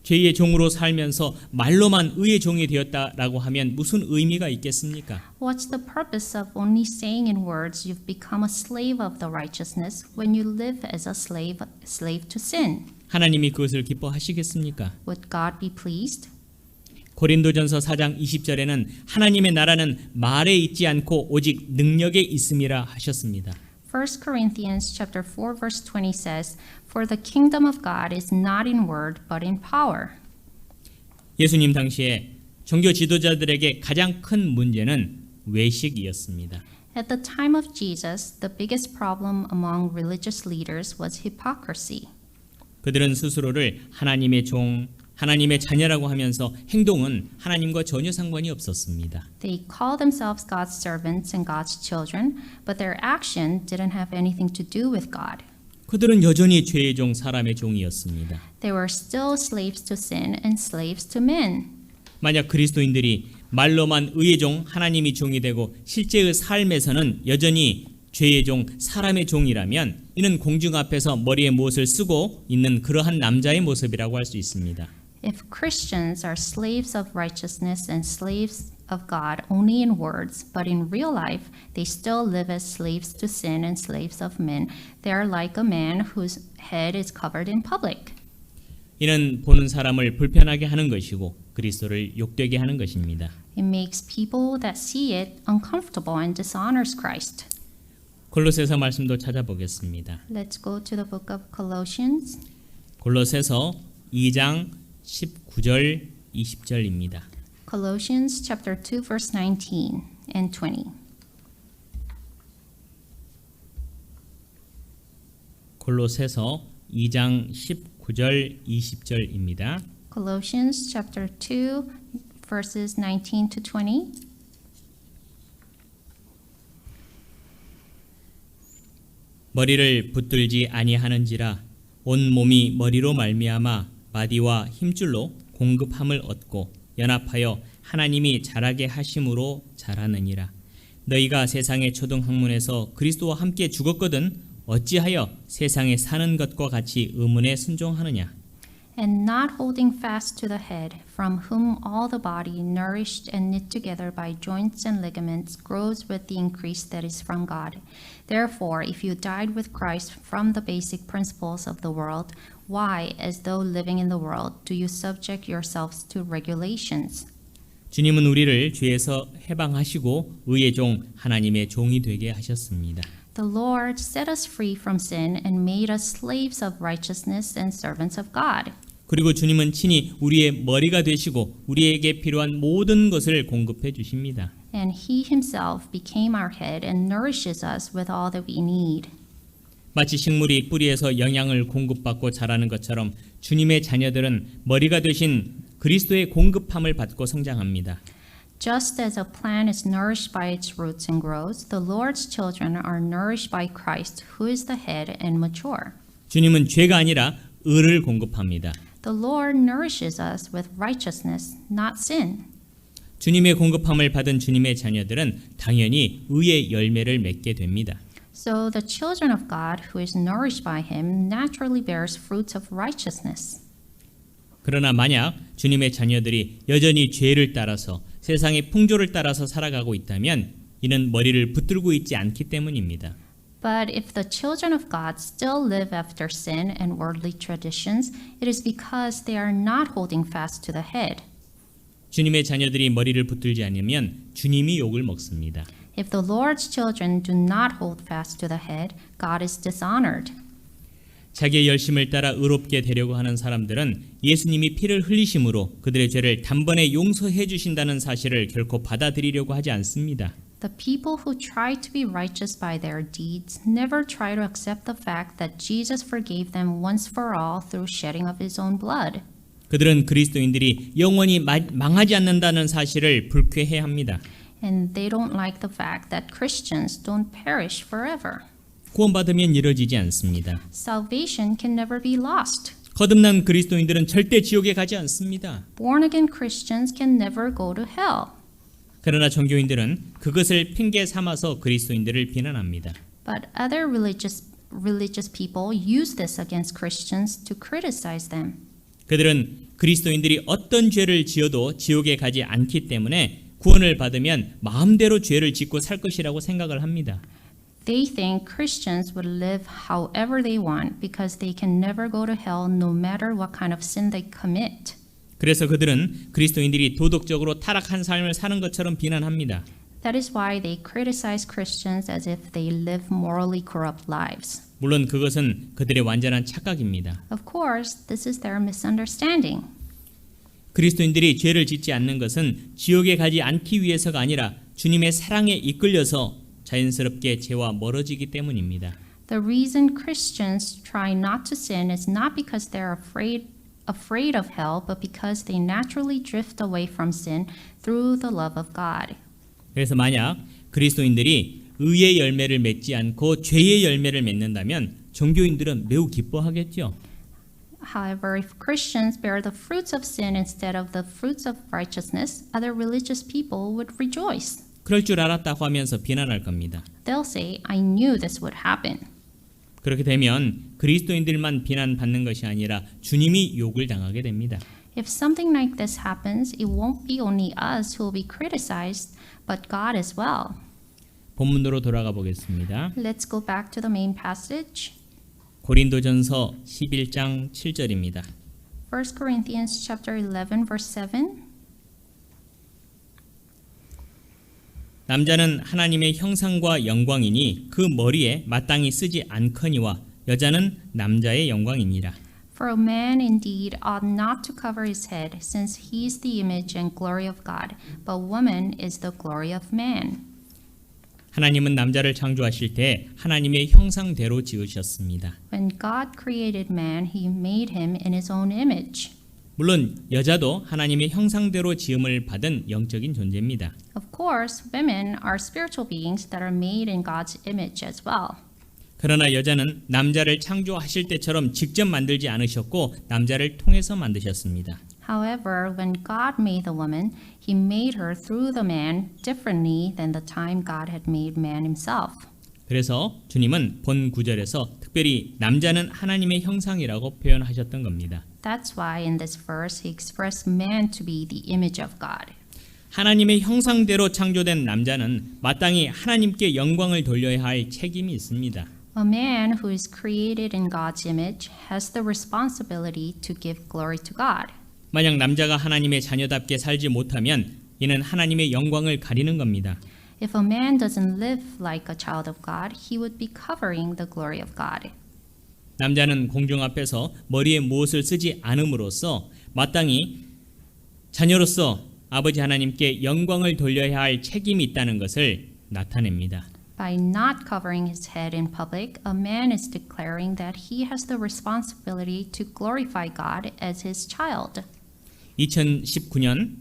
죄의 종으로 살면서 말로만 의의 종이 되었다라고 하면 무슨 의미가 있겠습니까? What's the purpose of only saying in words you've become a slave of the righteousness when you live as a slave to sin? 하나님이 그것을 기뻐하시겠습니까? Would God be pleased? 고린도전서 4장 20절에는 하나님의 나라는 말에 있지 않고 오직 능력에 있음이라 하셨습니다. 1 Corinthians chapter 4 verse 20 says, "For the kingdom of God is not in word but in power." 예수님 당시에 종교 지도자들에게 가장 큰 문제는 외식이었습니다. At the time of Jesus, the biggest problem among religious leaders was hypocrisy. 그들은 스스로를 하나님의 종, 하나님의 자녀라고 하면서 행동은 하나님과 전혀 상관이 없었습니다. They called themselves God's servants and God's children, but their action didn't have anything to do with God. 그들은 여전히 죄의 종, 사람의 종이었습니다. They were still slaves to sin and slaves to men. 만약 그리스도인들이 말로만 의의 종, 하나님이 종이 되고 실제의 삶에서는 여전히 죄의 종, 사람의 종이라면 이는 공중 앞에서 머리에 무엇을 쓰고 있는 그러한 남자의 모습이라고 할 수 있습니다. If Christians are slaves of righteousness and slaves of God only in words, but in real life they still live as slaves to sin and slaves of men, they are like a man whose head is covered in public. 이는 보는 사람을 불편하게 하는 것이고 그리스도를 욕되게 하는 것입니다. It makes people that see it uncomfortable and dishonors Christ. 골로새서 말씀도 찾아보겠습니다. Let's go to the book of Colossians. 골로새서 2장 19절 20절입니다. Colossians chapter 2 verse 19 and 20. 골로새서 2장 19절 20절입니다. Colossians chapter 2 verses 19 to 20. 머리를 붙들지 아니하는지라 온 몸이 머리로 말미암아 마디와 힘줄로 공급함을 얻고 연합하여 하나님이 자라게 하심으로 자라느니라. 너희가 세상의 초등학문에서 그리스도와 함께 죽었거든 어찌하여 세상에 사는 것과 같이 의문에 순종하느냐. And not holding fast to the head, from whom all the body, nourished and knit together by joints and ligaments, grows with the increase that is from God. Therefore, if you died with Christ from the basic principles of the world, why, as though living in the world, do you subject yourselves to regulations? 주님은 우리를 죄에서 해방하시고 의의 종 하나님의 종이 되게 하셨습니다. The Lord set us free from sin and made us slaves of righteousness and servants of God. 그리고 주님은 친히 우리의 머리가 되시고 우리에게 필요한 모든 것을 공급해 주십니다. And He Himself became our head and nourishes us with all that we need. 마치 식물이 뿌리에서 영양을 공급받고 자라는 것처럼 주님의 자녀들은 머리가 되신 그리스도의 공급함을 받고 성장합니다. Just as a plant is nourished by its roots and grows, the Lord's children are nourished by Christ, who is the head, and mature. 주님은 죄가 아니라 의를 공급합니다. The Lord nourishes us with righteousness, not sin. 주님의 공급함을 받은 주님의 자녀들은 당연히 의의 열매를 맺게 됩니다. So the children of God, who is nourished by Him, naturally bears fruits of righteousness. 그러나 만약 주님의 자녀들이 여전히 죄를 따라서 세상의 풍조를 따라서 살아가고 있다면 이는 머리를 붙들고 있지 않기 때문입니다. But if the children of God still live after sin and worldly traditions, it is because they are not holding fast to the head. 주님의 자녀들이 머리를 붙들지 않으면 주님이 욕을 먹습니다. If the Lord's children do not hold fast to the head, God is dishonored. 자기의 열심을 따라 의롭게 되려고 하는 사람들은 예수님이 피를 흘리심으로 그들의 죄를 단번에 용서해 주신다는 사실을 결코 받아들이려고 하지 않습니다. The people who try to be righteous by their deeds never try to accept the fact that Jesus forgave them once for all through shedding of His own blood. 그들은 그리스도인들이 영원히 망하지 않는다는 사실을 불쾌해합니다. And they don't like the fact that Christians don't perish forever. 구원받으면 이뤄지지 않습니다. Salvation can never be lost. 거듭난 그리스도인들은 절대 지옥에 가지 않습니다. Born-again Christians can never go to hell. 그러나 종교인들은 그것을 핑계 삼아서 그리스도인들을 비난합니다. But other religious people use this against Christians to criticize them. 그들은 그리스도인들이 어떤 죄를 지어도 지옥에 가지 않기 때문에 구원을 받으면 마음대로 죄를 짓고 살 것이라고 생각을 합니다. They think Christians would live however they want because they can never go to hell no matter what kind of sin they commit. 그래서 그들은 그리스도인들이 도덕적으로 타락한 삶을 사는 것처럼 비난합니다. That is why they criticize Christians as if they live morally corrupt lives. 물론 그것은 그들의 완전한 착각입니다. Of course, this is their misunderstanding. 그리스도인들이 죄를 짓지 않는 것은 지옥에 가지 않기 위해서가 아니라 주님의 사랑에 이끌려서 자연스럽게 죄와 멀어지기 때문입니다. The reason Christians try not to sin is not because they're afraid of hell, but because they naturally drift away from sin through the love of God. 그래서 만약 그리스도인들이 의의 열매를 맺지 않고 죄의 열매를 맺는다면 종교인들은 매우 기뻐하겠죠. However, if Christians bear the fruits of sin instead of the fruits of righteousness, other religious people would rejoice. 그럴 줄 알았다고 하면서 비난할 겁니다. They'll say, I knew this would happen. 그렇게 되면 그리스도인들만 비난받는 것이 아니라 주님이 욕을 당하게 됩니다. If something like this happens, it won't be only us who will be criticized, but God as well. 본문으로 돌아가 보겠습니다. Let's go back to the main passage. 고린도전서 11장 7절입니다. 1 Corinthians chapter 11 verse 7. 남자는 하나님의 형상과 영광이니 그 머리에 마땅히 쓰지 않거니와 여자는 남자의 영광이니라. For a man indeed ought not to cover his head, since he is the image and glory of God, but woman is the glory of man. 하나님은 남자를 창조하실 때 하나님의 형상대로 지으셨습니다. When God created man, he made him in his own image. 물론 여자도 하나님의 형상대로 지음을 받은 영적인 존재입니다. Of course, women are spiritual beings that are made in God's image as well. 그러나 여자는 남자를 창조하실 때처럼 직접 만들지 않으셨고 남자를 통해서 만드셨습니다. However, when God made the woman, he made her through the man differently than the time God had made man himself. 그래서 주님은 본 구절에서 특별히 남자는 하나님의 형상이라고 표현하셨던 겁니다. That's why in this verse he expressed man to be the image of God. 하나님의 형상대로 창조된 남자는 마땅히 하나님께 영광을 돌려야 할 책임이 있습니다. A man who is created in God's image has the responsibility to give glory to God. 만약 남자가 하나님의 자녀답게 살지 못하면 이는 하나님의 영광을 가리는 겁니다. If a man doesn't live like a child of God, he would be covering the glory of God. 남자는 공중 앞에서 머리에 무엇을 쓰지 않음으로써 마땅히 자녀로서 아버지 하나님께 영광을 돌려야 할 책임이 있다는 것을 나타냅니다. By not covering his head in public, a man is declaring that he has the responsibility to glorify God as his child. 2019년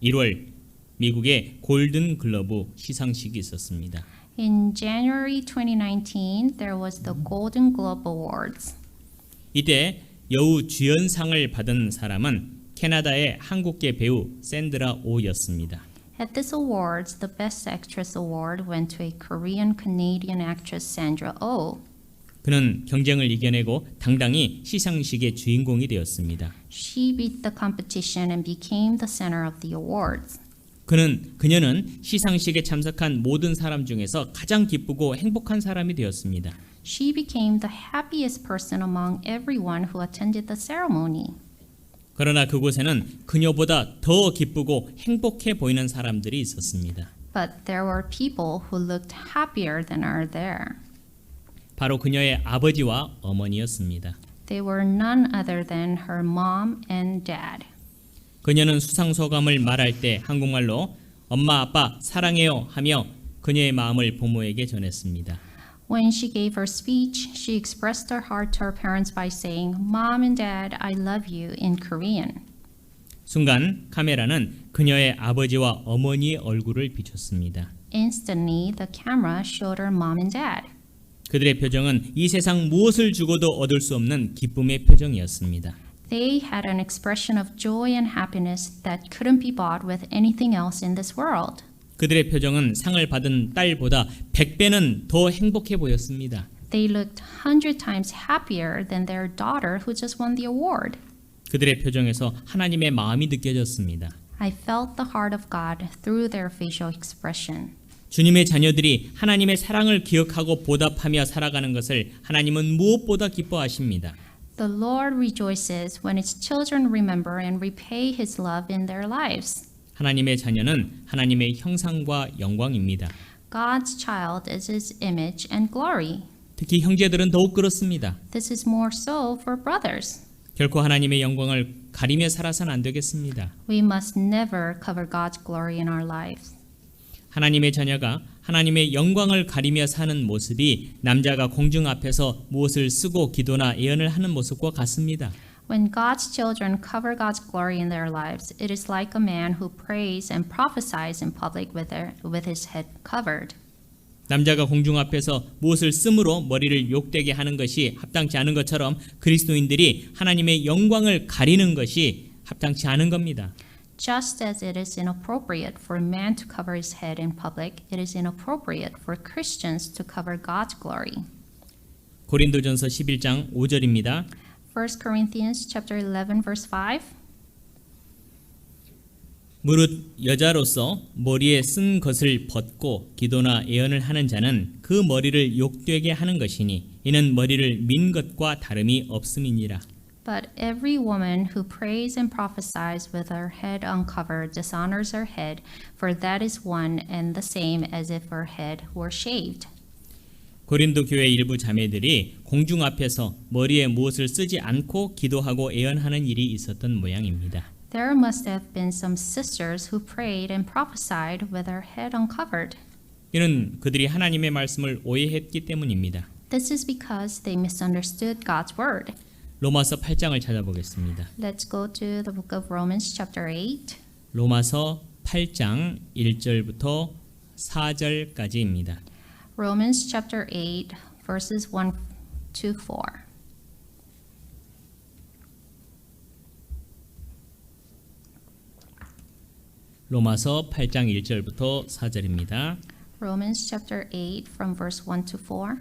1월 미국의 골든 글러브 시상식이 있었습니다. In January 2019, there was the Golden Globe Awards. 이때 여우 주연상을 받은 사람은 캐나다의 한국계 배우 샌드라 오였습니다. At this awards, the Best Actress Award went to a Korean-Canadian actress Sandra Oh. 그는 경쟁을 이겨내고 당당히 시상식의 주인공이 되었습니다. She beat the competition and became the center of the awards. 그녀는 시상식에 참석한 모든 사람 중에서 가장 기쁘고 행복한 사람이 되었습니다. She became the happiest person among everyone who attended the ceremony. 그러나 그곳에는 그녀보다 더 기쁘고 행복해 보이는 사람들이 있었습니다. But there were people who looked happier than are there. 바로 그녀의 아버지와 어머니였습니다. They were none other than her mom and dad. 그녀는 수상소감을 말할 때 한국말로 엄마 아빠 사랑해요 하며 그녀의 마음을 부모에게 전했습니다. When she gave her speech, she expressed her heart to her parents by saying, Mom and Dad, I love you in Korean. 순간 카메라는 그녀의 아버지와 어머니의 얼굴을 비췄습니다. Instantly, the camera showed her mom and dad. 그들의 표정은 이 세상 무엇을 주고도 얻을 수 없는 기쁨의 표정이었습니다. They had an expression of joy and happiness that couldn't be bought with anything else in this world. 그들의 표정은 상을 받은 딸보다 100배는 더 행복해 보였습니다. They looked 100 times happier than their daughter who just won the award. 그들의 표정에서 하나님의 마음이 느껴졌습니다. I felt the heart of God through their facial expression. 주님의 자녀들이 하나님의 사랑을 기억하고 보답하며 살아가는 것을 하나님은 무엇보다 기뻐하십니다. The Lord rejoices when His children remember and repay His love in their lives. 하나님의 자녀는 하나님의 형상과 영광입니다. God's child is His image and glory. 특히 형제들은 더욱 그렇습니다. This is more so for brothers. 결코 하나님의 영광을 가리며 살아서는 안 되겠습니다. We must never cover God's glory in our lives. 하나님의 자녀가 하나님의 영광을 가리며 사는 모습이 남자가 공중 앞에서 무엇을 쓰고 기도나 예언을 하는 모습과 같습니다. When God's children cover God's glory in their lives, it is like a man who prays and prophesies in public with his head covered. 남자가 공중 앞에서 무엇을 쓰므로 머리를 욕되게 하는 것이 합당치 않은 것처럼 그리스도인들이 하나님의 영광을 가리는 것이 합당치 않은 겁니다. Just as it is inappropriate for a man to cover his head in public, it is inappropriate for Christians to cover God's glory. 고린도전서 11장 5절입니다. 1 Corinthians chapter 11 verse 5. 무릇 여자로서 머리에 쓴 것을 벗고 기도나 예언을 하는 자는 그 머리를 욕되게 하는 것이니 이는 머리를 민 것과 다름이 없음이니라. But every woman who prays and prophesies with her head uncovered dishonors her head, for that is one and the same as if her head were shaved. 고린도 교회 일부 자매들이 공중 앞에서 머리에 무엇을 쓰지 않고 기도하고 예언하는 일이 있었던 모양입니다. There must have been some sisters who prayed and prophesied with their head uncovered. 이는 그들이 하나님의 말씀을 오해했기 때문입니다. This is because they misunderstood God's word. 로마서 8장을 찾아보겠습니다. Let's go to the book of Romans chapter 8. 로마서 8장 1절부터 4절까지입니다. Romans chapter 8 verses 1 to 4. 로마서 8장 1절부터 4절입니다. Romans chapter 8 from verse 1 to 4.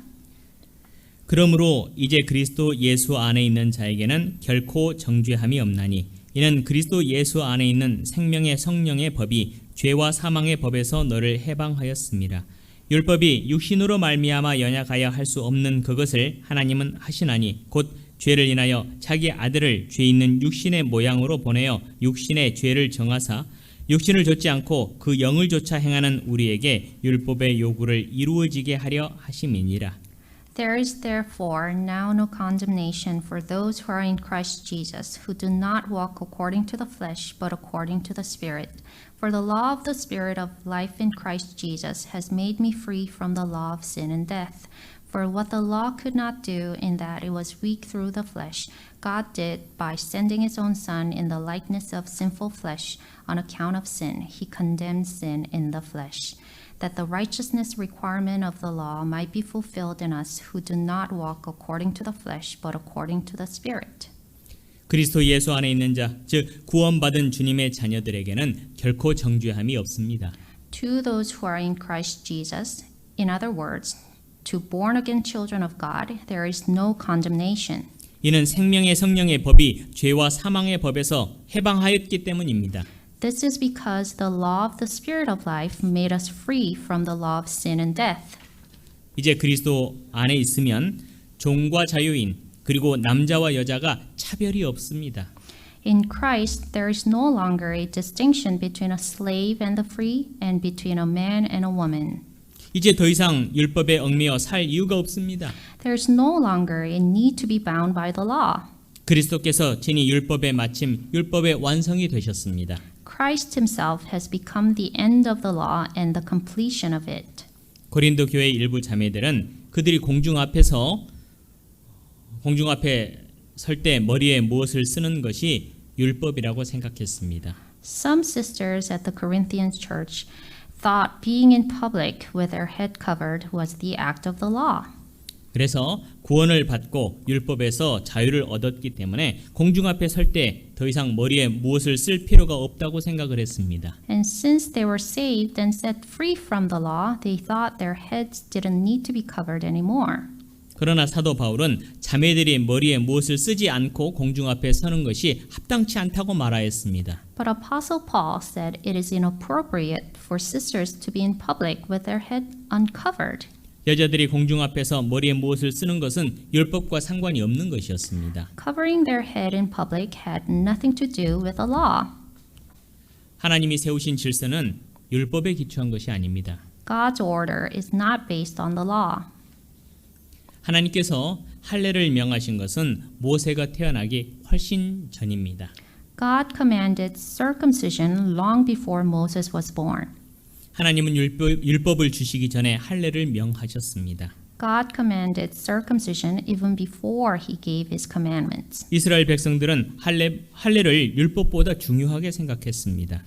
그러므로 이제 그리스도 예수 안에 있는 자에게는 결코 정죄함이 없나니 이는 그리스도 예수 안에 있는 생명의 성령의 법이 죄와 사망의 법에서 너를 해방하였습니다. 율법이 육신으로 말미암아 연약하여 할 수 없는 그것을 하나님은 하시나니 곧 죄를 인하여 자기 아들을 죄 있는 육신의 모양으로 보내어 육신의 죄를 정하사 육신을 좇지 않고 그 영을 조차 행하는 우리에게 율법의 요구를 이루어지게 하려 하심이니라. There is therefore now no condemnation for those who are in Christ Jesus, who do not walk according to the flesh, but according to the Spirit. For the law of the Spirit of life in Christ Jesus has made me free from the law of sin and death. For what the law could not do in that it was weak through the flesh, God did by sending his own Son in the likeness of sinful flesh. On account of sin, he condemned sin in the flesh, that the righteousness requirement of the law might be fulfilled in us who do not walk according to the flesh, but according to the Spirit. 그리스도 예수 안에 있는 자, 즉 구원받은 주님의 자녀들에게는 결코 정죄함이 없습니다. To those who are in Christ Jesus, in other words, to born-again children of God, there is no condemnation. 이는 생명의 성령의 법이 죄와 사망의 법에서 해방하였기 때문입니다. This is because the law of the Spirit of life made us free from the law of sin and death. 이제 그리스도 안에 있으면 종과 자유인 그리고 남자와 여자가 차별이 없습니다. In Christ, there is no longer a distinction between a slave and the free and between a man and a woman. 이제 더 이상 율법에 얽매여 살 이유가 없습니다. There is no longer a need to be bound by the law. 그리스도께서 친히 율법의 마침, 율법의 완성이 되셨습니다. Christ himself has become the end of the law and the completion of it. 고린도 교회 일부 자매들은 그들이 공중 앞에 설 때 머리에 무엇을 쓰는 것이 율법이라고 생각했습니다. Some sisters at the Corinthian church thought being in public with their head covered was the act of the law. 그래서 구원을 받고 율법에서 자유를 얻었기 때문에 공중 앞에 설 때 더 이상 머리에 무엇을 쓸 필요가 없다고 생각을 했습니다. And since they were saved and set free from the law, they thought their heads didn't need to be covered anymore. 그러나 사도 바울은 자매들이 머리에 무엇을 쓰지 않고 공중 앞에 서는 것이 합당치 않다고 말하였습니다. But Apostle Paul said it is inappropriate for sisters to be in public with their head uncovered. 여자들이 공중 앞에서 머리에 무엇을 쓰는 것은 율법과 상관이 없는 것이었습니다. Covering their head in public had nothing to do with the law. 하나님이 세우신 질서는 율법에 기초한 것이 아닙니다. God's order is not based on the law. 하나님께서 할례를 명하신 것은 모세가 태어나기 훨씬 전입니다. God commanded circumcision long before Moses was born. 하나님은 율법을 주시기 전에 할례를 명하셨습니다. God commanded circumcision even before he gave his commandments. 이스라엘 백성들은 할례를 율법보다 중요하게 생각했습니다.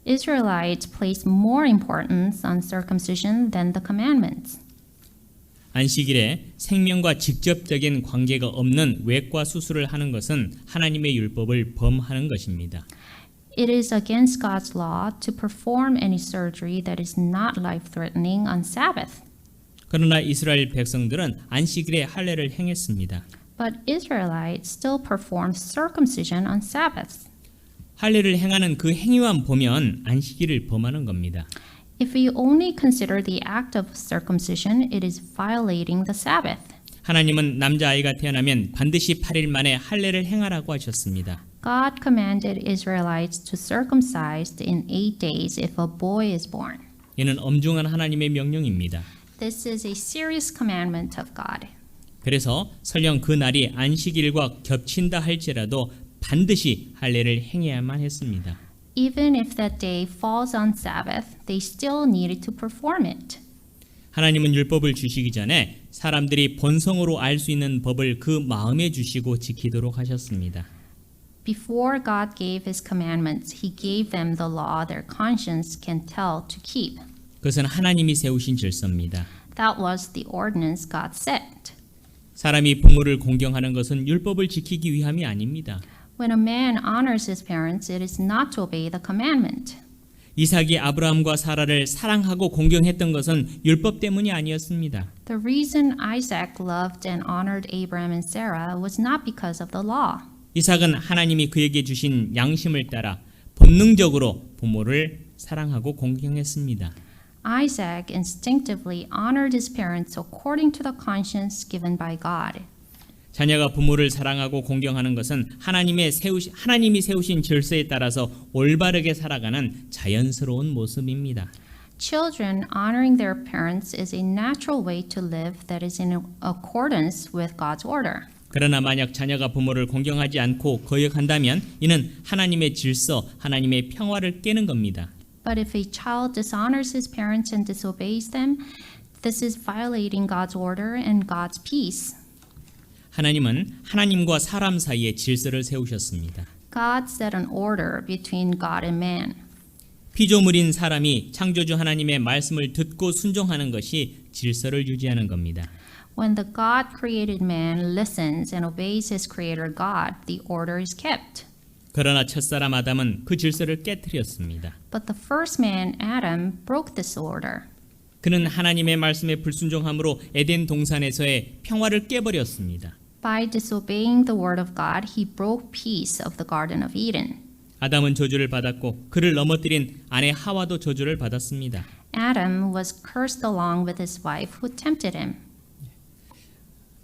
Israelites placed more importance on circumcision than the commandments. 안식일에 생명과 직접적인 관계가 없는 외과 수술을 하는 것은 하나님의 율법을 범하는 것입니다. It is against God's law to perform any surgery that is not life-threatening on Sabbath. 그러나 이스라엘 백성들은 안식일에 할례를 행했습니다. But Israelites still performed circumcision on Sabbath. 할례를 행하는 그 행위만 보면 안식일을 범하는 겁니다. If we only consider the act of circumcision, it is violating the Sabbath. 하나님은 남자아이가 태어나면 반드시 8일 만에 할례를 행하라고 하셨습니다. God commanded Israelites to circumcise in 8 days if a boy is born. 이는 엄중한 하나님의 명령입니다. This is a serious commandment of God. 그래서 설령 그 날이 안식일과 겹친다 할지라도 반드시 할례를 행해야만 했습니다. Even if that day falls on Sabbath, they still needed to perform it. 하나님은 율법을 주시기 전에 사람들이 본성으로 알 수 있는 법을 그 마음에 주시고 지키도록 하셨습니다. Before God gave his commandments, he gave them the law their conscience can tell to keep. 그것은 하나님이 세우신 질서입니다. That was the ordinance God set. 사람이 부모를 공경하는 것은 율법을 지키기 위함이 아닙니다. When a man honors his parents, it is not to obey the commandment. 이삭이 아브라함과 사라를 사랑하고 공경했던 것은 율법 때문이 아니었습니다. The reason Isaac loved and honored Abraham and Sarah was not because of the law. 이삭은 하나님이 그에게 주신 양심을 따라 본능적으로 부모를 사랑하고 공경했습니다. Isaac instinctively honored his parents according to the conscience given by God. 자녀가 부모를 사랑하고 공경하는 것은 하나님이 세우신 질서에 따라서 올바르게 살아가는 자연스러운 모습입니다. Children honoring their parents is a natural way to live that is in accordance with God's order. 그러나 만약 자녀가 부모를 공경하지 않고 거역한다면 이는 하나님의 질서, 하나님의 평화를 깨는 겁니다. But if a child dishonors his parents and disobeys them, this is violating God's order and God's peace. 하나님은 하나님과 사람 사이에 질서를 세우셨습니다. God set an order between God and man. 피조물인 사람이 창조주 하나님의 말씀을 듣고 순종하는 것이 질서를 유지하는 겁니다. When the God created man listens and obeys his creator God, the order is kept. 그러나 첫사람 아담은 그 질서를 깨뜨렸습니다. But the first man, Adam, broke this order. 그는 하나님의 말씀에 불순종함으로 에덴 동산에서의 평화를 깨버렸습니다. By disobeying the word of God, he broke peace of the Garden of Eden. 아담은 저주를 받았고 그를 넘어뜨린 아내 하와도 저주를 받았습니다. Adam was cursed along with his wife who tempted him.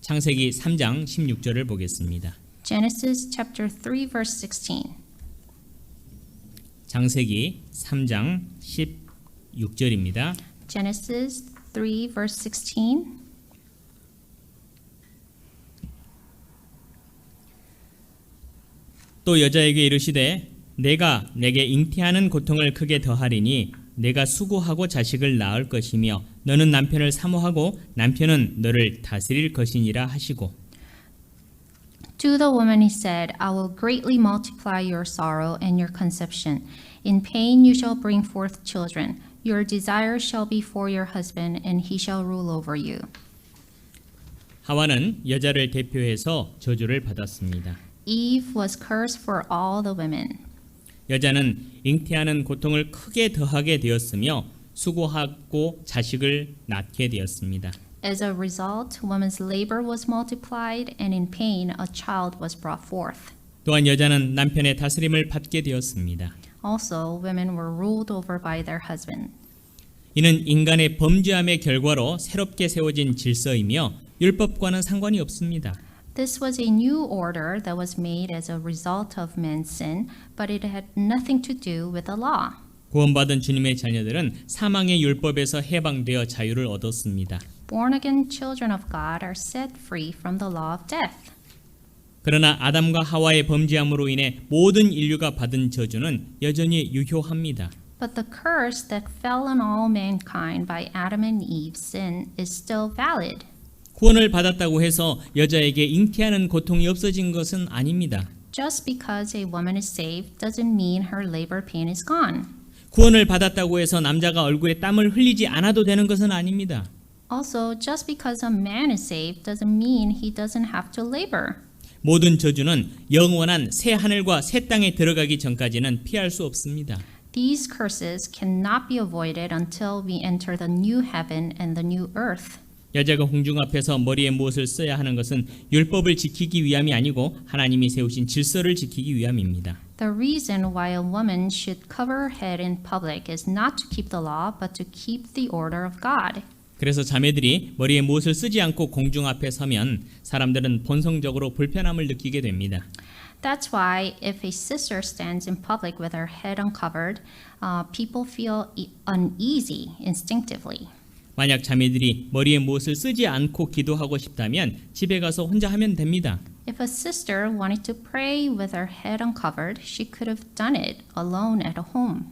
창세기 3장 16절을 보겠습니다. Genesis chapter 3 verse 16. 창세기 3장 16절입니다. Genesis 3 verse 16. 또 여자에게 이르시되 내가 내게 잉태하는 고통을 크게 더하리니 내가 수고하고 자식을 낳을 것이며 너는 남편을 사모하고 남편은 너를 다스릴 것이니라 하시고 To the woman he said, I will greatly multiply your sorrow and your conception. In pain you shall bring forth children. Your desire shall be for your husband, and he shall rule over you. 하와는 여자를 대표해서 저주를 받았습니다. Eve was cursed for all the women. 여자는 잉태하는 고통을 크게 더하게 되었으며 수고하고 자식을 낳게 되었습니다. As a result, woman's labor was multiplied, and in pain a child was brought forth. 또한 여자는 남편의 다스림을 받게 되었습니다. Also, women were ruled over by their husband. 이는 인간의 범죄함의 결과로 새롭게 세워진 질서이며 율법과는 상관이 없습니다. This was a new order that was made as a result of man's sin, but it had nothing to do with the law. 구원받은 주님의 자녀들은 사망의 율법에서 해방되어 자유를 얻었습니다. Born-again children of God are set free from the law of death. 그러나 아담과 하와의 범죄함으로 인해 모든 인류가 받은 저주는 여전히 유효합니다. But the curse that fell on all mankind by Adam and Eve's sin is still valid. 구원을 받았다고 해서 여자에게 잉태하는 고통이 없어진 것은 아닙니다. Just because a woman is saved doesn't mean her labor pain is gone. 구원을 받았다고 해서 남자가 얼굴에 땀을 흘리지 않아도 되는 것은 아닙니다. Also, just because a man is saved doesn't mean he doesn't have to labor. 모든 저주는 영원한 새 하늘과 새 땅에 들어가기 전까지는 피할 수 없습니다. These curses cannot be avoided until we enter the new heaven and the new earth. 여자가 공중 앞에서 머리에 무엇을 써야 하는 것은 율법을 지키기 위함이 아니고 하나님이 세우신 질서를 지키기 위함입니다. The reason why a woman should cover her head in public is not to keep the law, but to keep the order of God. 그래서 자매들이 머리에 무엇을 쓰지 않고 공중 앞에 서면 사람들은 본성적으로 불편함을 느끼게 됩니다. That's why if a sister stands in public with her head uncovered, people feel uneasy instinctively. 만약 자매들이 머리에 무엇을 쓰지 않고 기도하고 싶다면 집에 가서 혼자 하면 됩니다. If a sister wanted to pray with her head uncovered, she could have done it alone at home.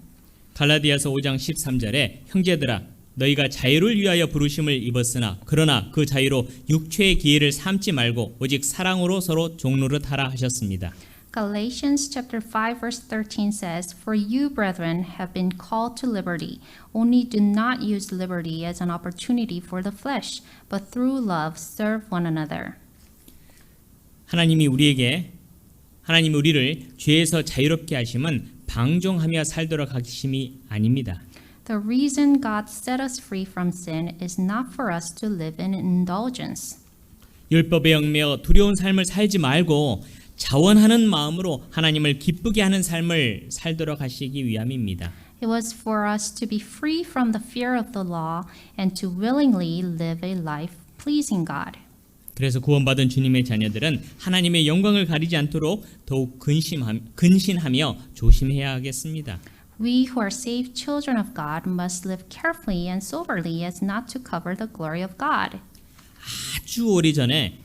갈라디아서 5장 13절에 형제들아 너희가 자유를 위하여 부르심을 입었으나 그러나 그 자유로 육체의 기회를 삼지 말고 오직 사랑으로 서로 종노릇하라 하셨습니다. Galatians chapter 5 verse 13 says, For you, brethren, have been called to liberty. Only do not use liberty as an opportunity for the flesh, but through love serve one another. 하나님이 우리를 죄에서 자유롭게 하심은 방종하며 살도록 하심이 아닙니다. The reason God set us free from sin is not for us to live in indulgence. 율법에 얽매여 두려운 삶을 살지 말고 자원하는 마음으로 하나님을 기쁘게 하는 삶을 살도록 하시기 위함입니다. It was for us to be free from the fear of the law and to willingly live a life pleasing God. 그래서 구원받은 주님의 자녀들은 하나님의 영광을 가리지 않도록 더욱 근신하며 조심해야 하겠습니다. We who are saved children of God must live carefully and soberly as not to cover the glory of God. 아주 오래전에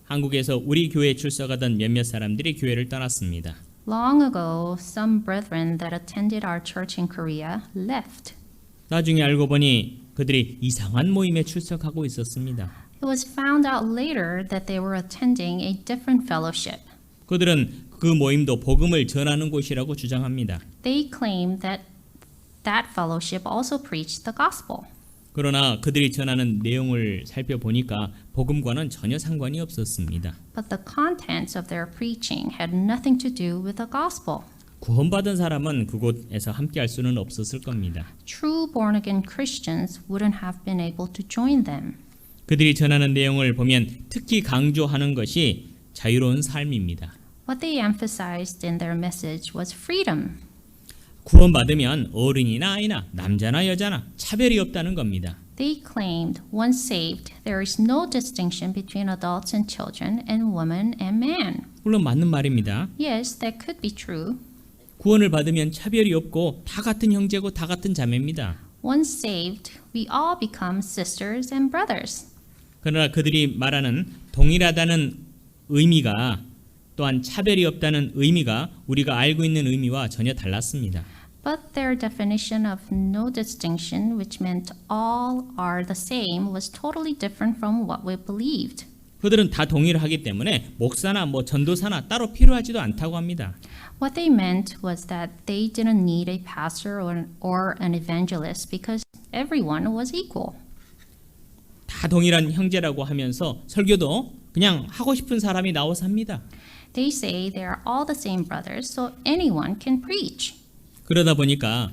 한국에서 우리 교회에 출석하던 몇몇 사람들이 교회를 떠났습니다. Long ago, some brethren that attended our church in Korea left. 나중에 알고 보니 그들이 이상한 모임에 출석하고 있었습니다. It was found out later that they were attending a different fellowship. 그들은 그 모임도 복음을 전하는 곳이라고 주장합니다. They claimed that that fellowship also preached the gospel. 그러나 그들이 전하는 내용을 살펴보니까 복음과는 전혀 상관이 없었습니다. But the contents of their preaching had nothing to do with the gospel. 구원받은 사람은 그곳에서 함께할 수는 없었을 겁니다. True born-again Christians wouldn't have been able to join them. 그들이 전하는 내용을 보면 특히 강조하는 것이 자유로운 삶입니다. What they emphasized in their message was freedom. 구원받으면 어른이나 아이나 남자나 여자나 차별이 없다는 겁니다. They claimed, once saved, there is no distinction between adults and children and woman and man. 물론 맞는 말입니다. Yes, that could be true. 구원을 받으면 차별이 없고 다 같은 형제고 다 같은 자매입니다. Once saved, we all become sisters and brothers. 그러나 그들이 말하는 동일하다는 의미가 또한 차별이 없다는 의미가 우리가 알고 있는 의미와 전혀 달랐습니다. But their definition of no distinction, which meant all are the same, was totally different from what we believed. 그들은 다 동일하기 때문에 목사나 전도사나 따로 필요하지도 않다고 합니다. What they meant was that they didn't need a pastor or an evangelist because everyone was equal. 다 다 동일한 형제라고 하면서 설교도 그냥 하고 싶은 사람이 나와서 합니다. They say they are all the same brothers, so anyone can preach. 그러다 보니까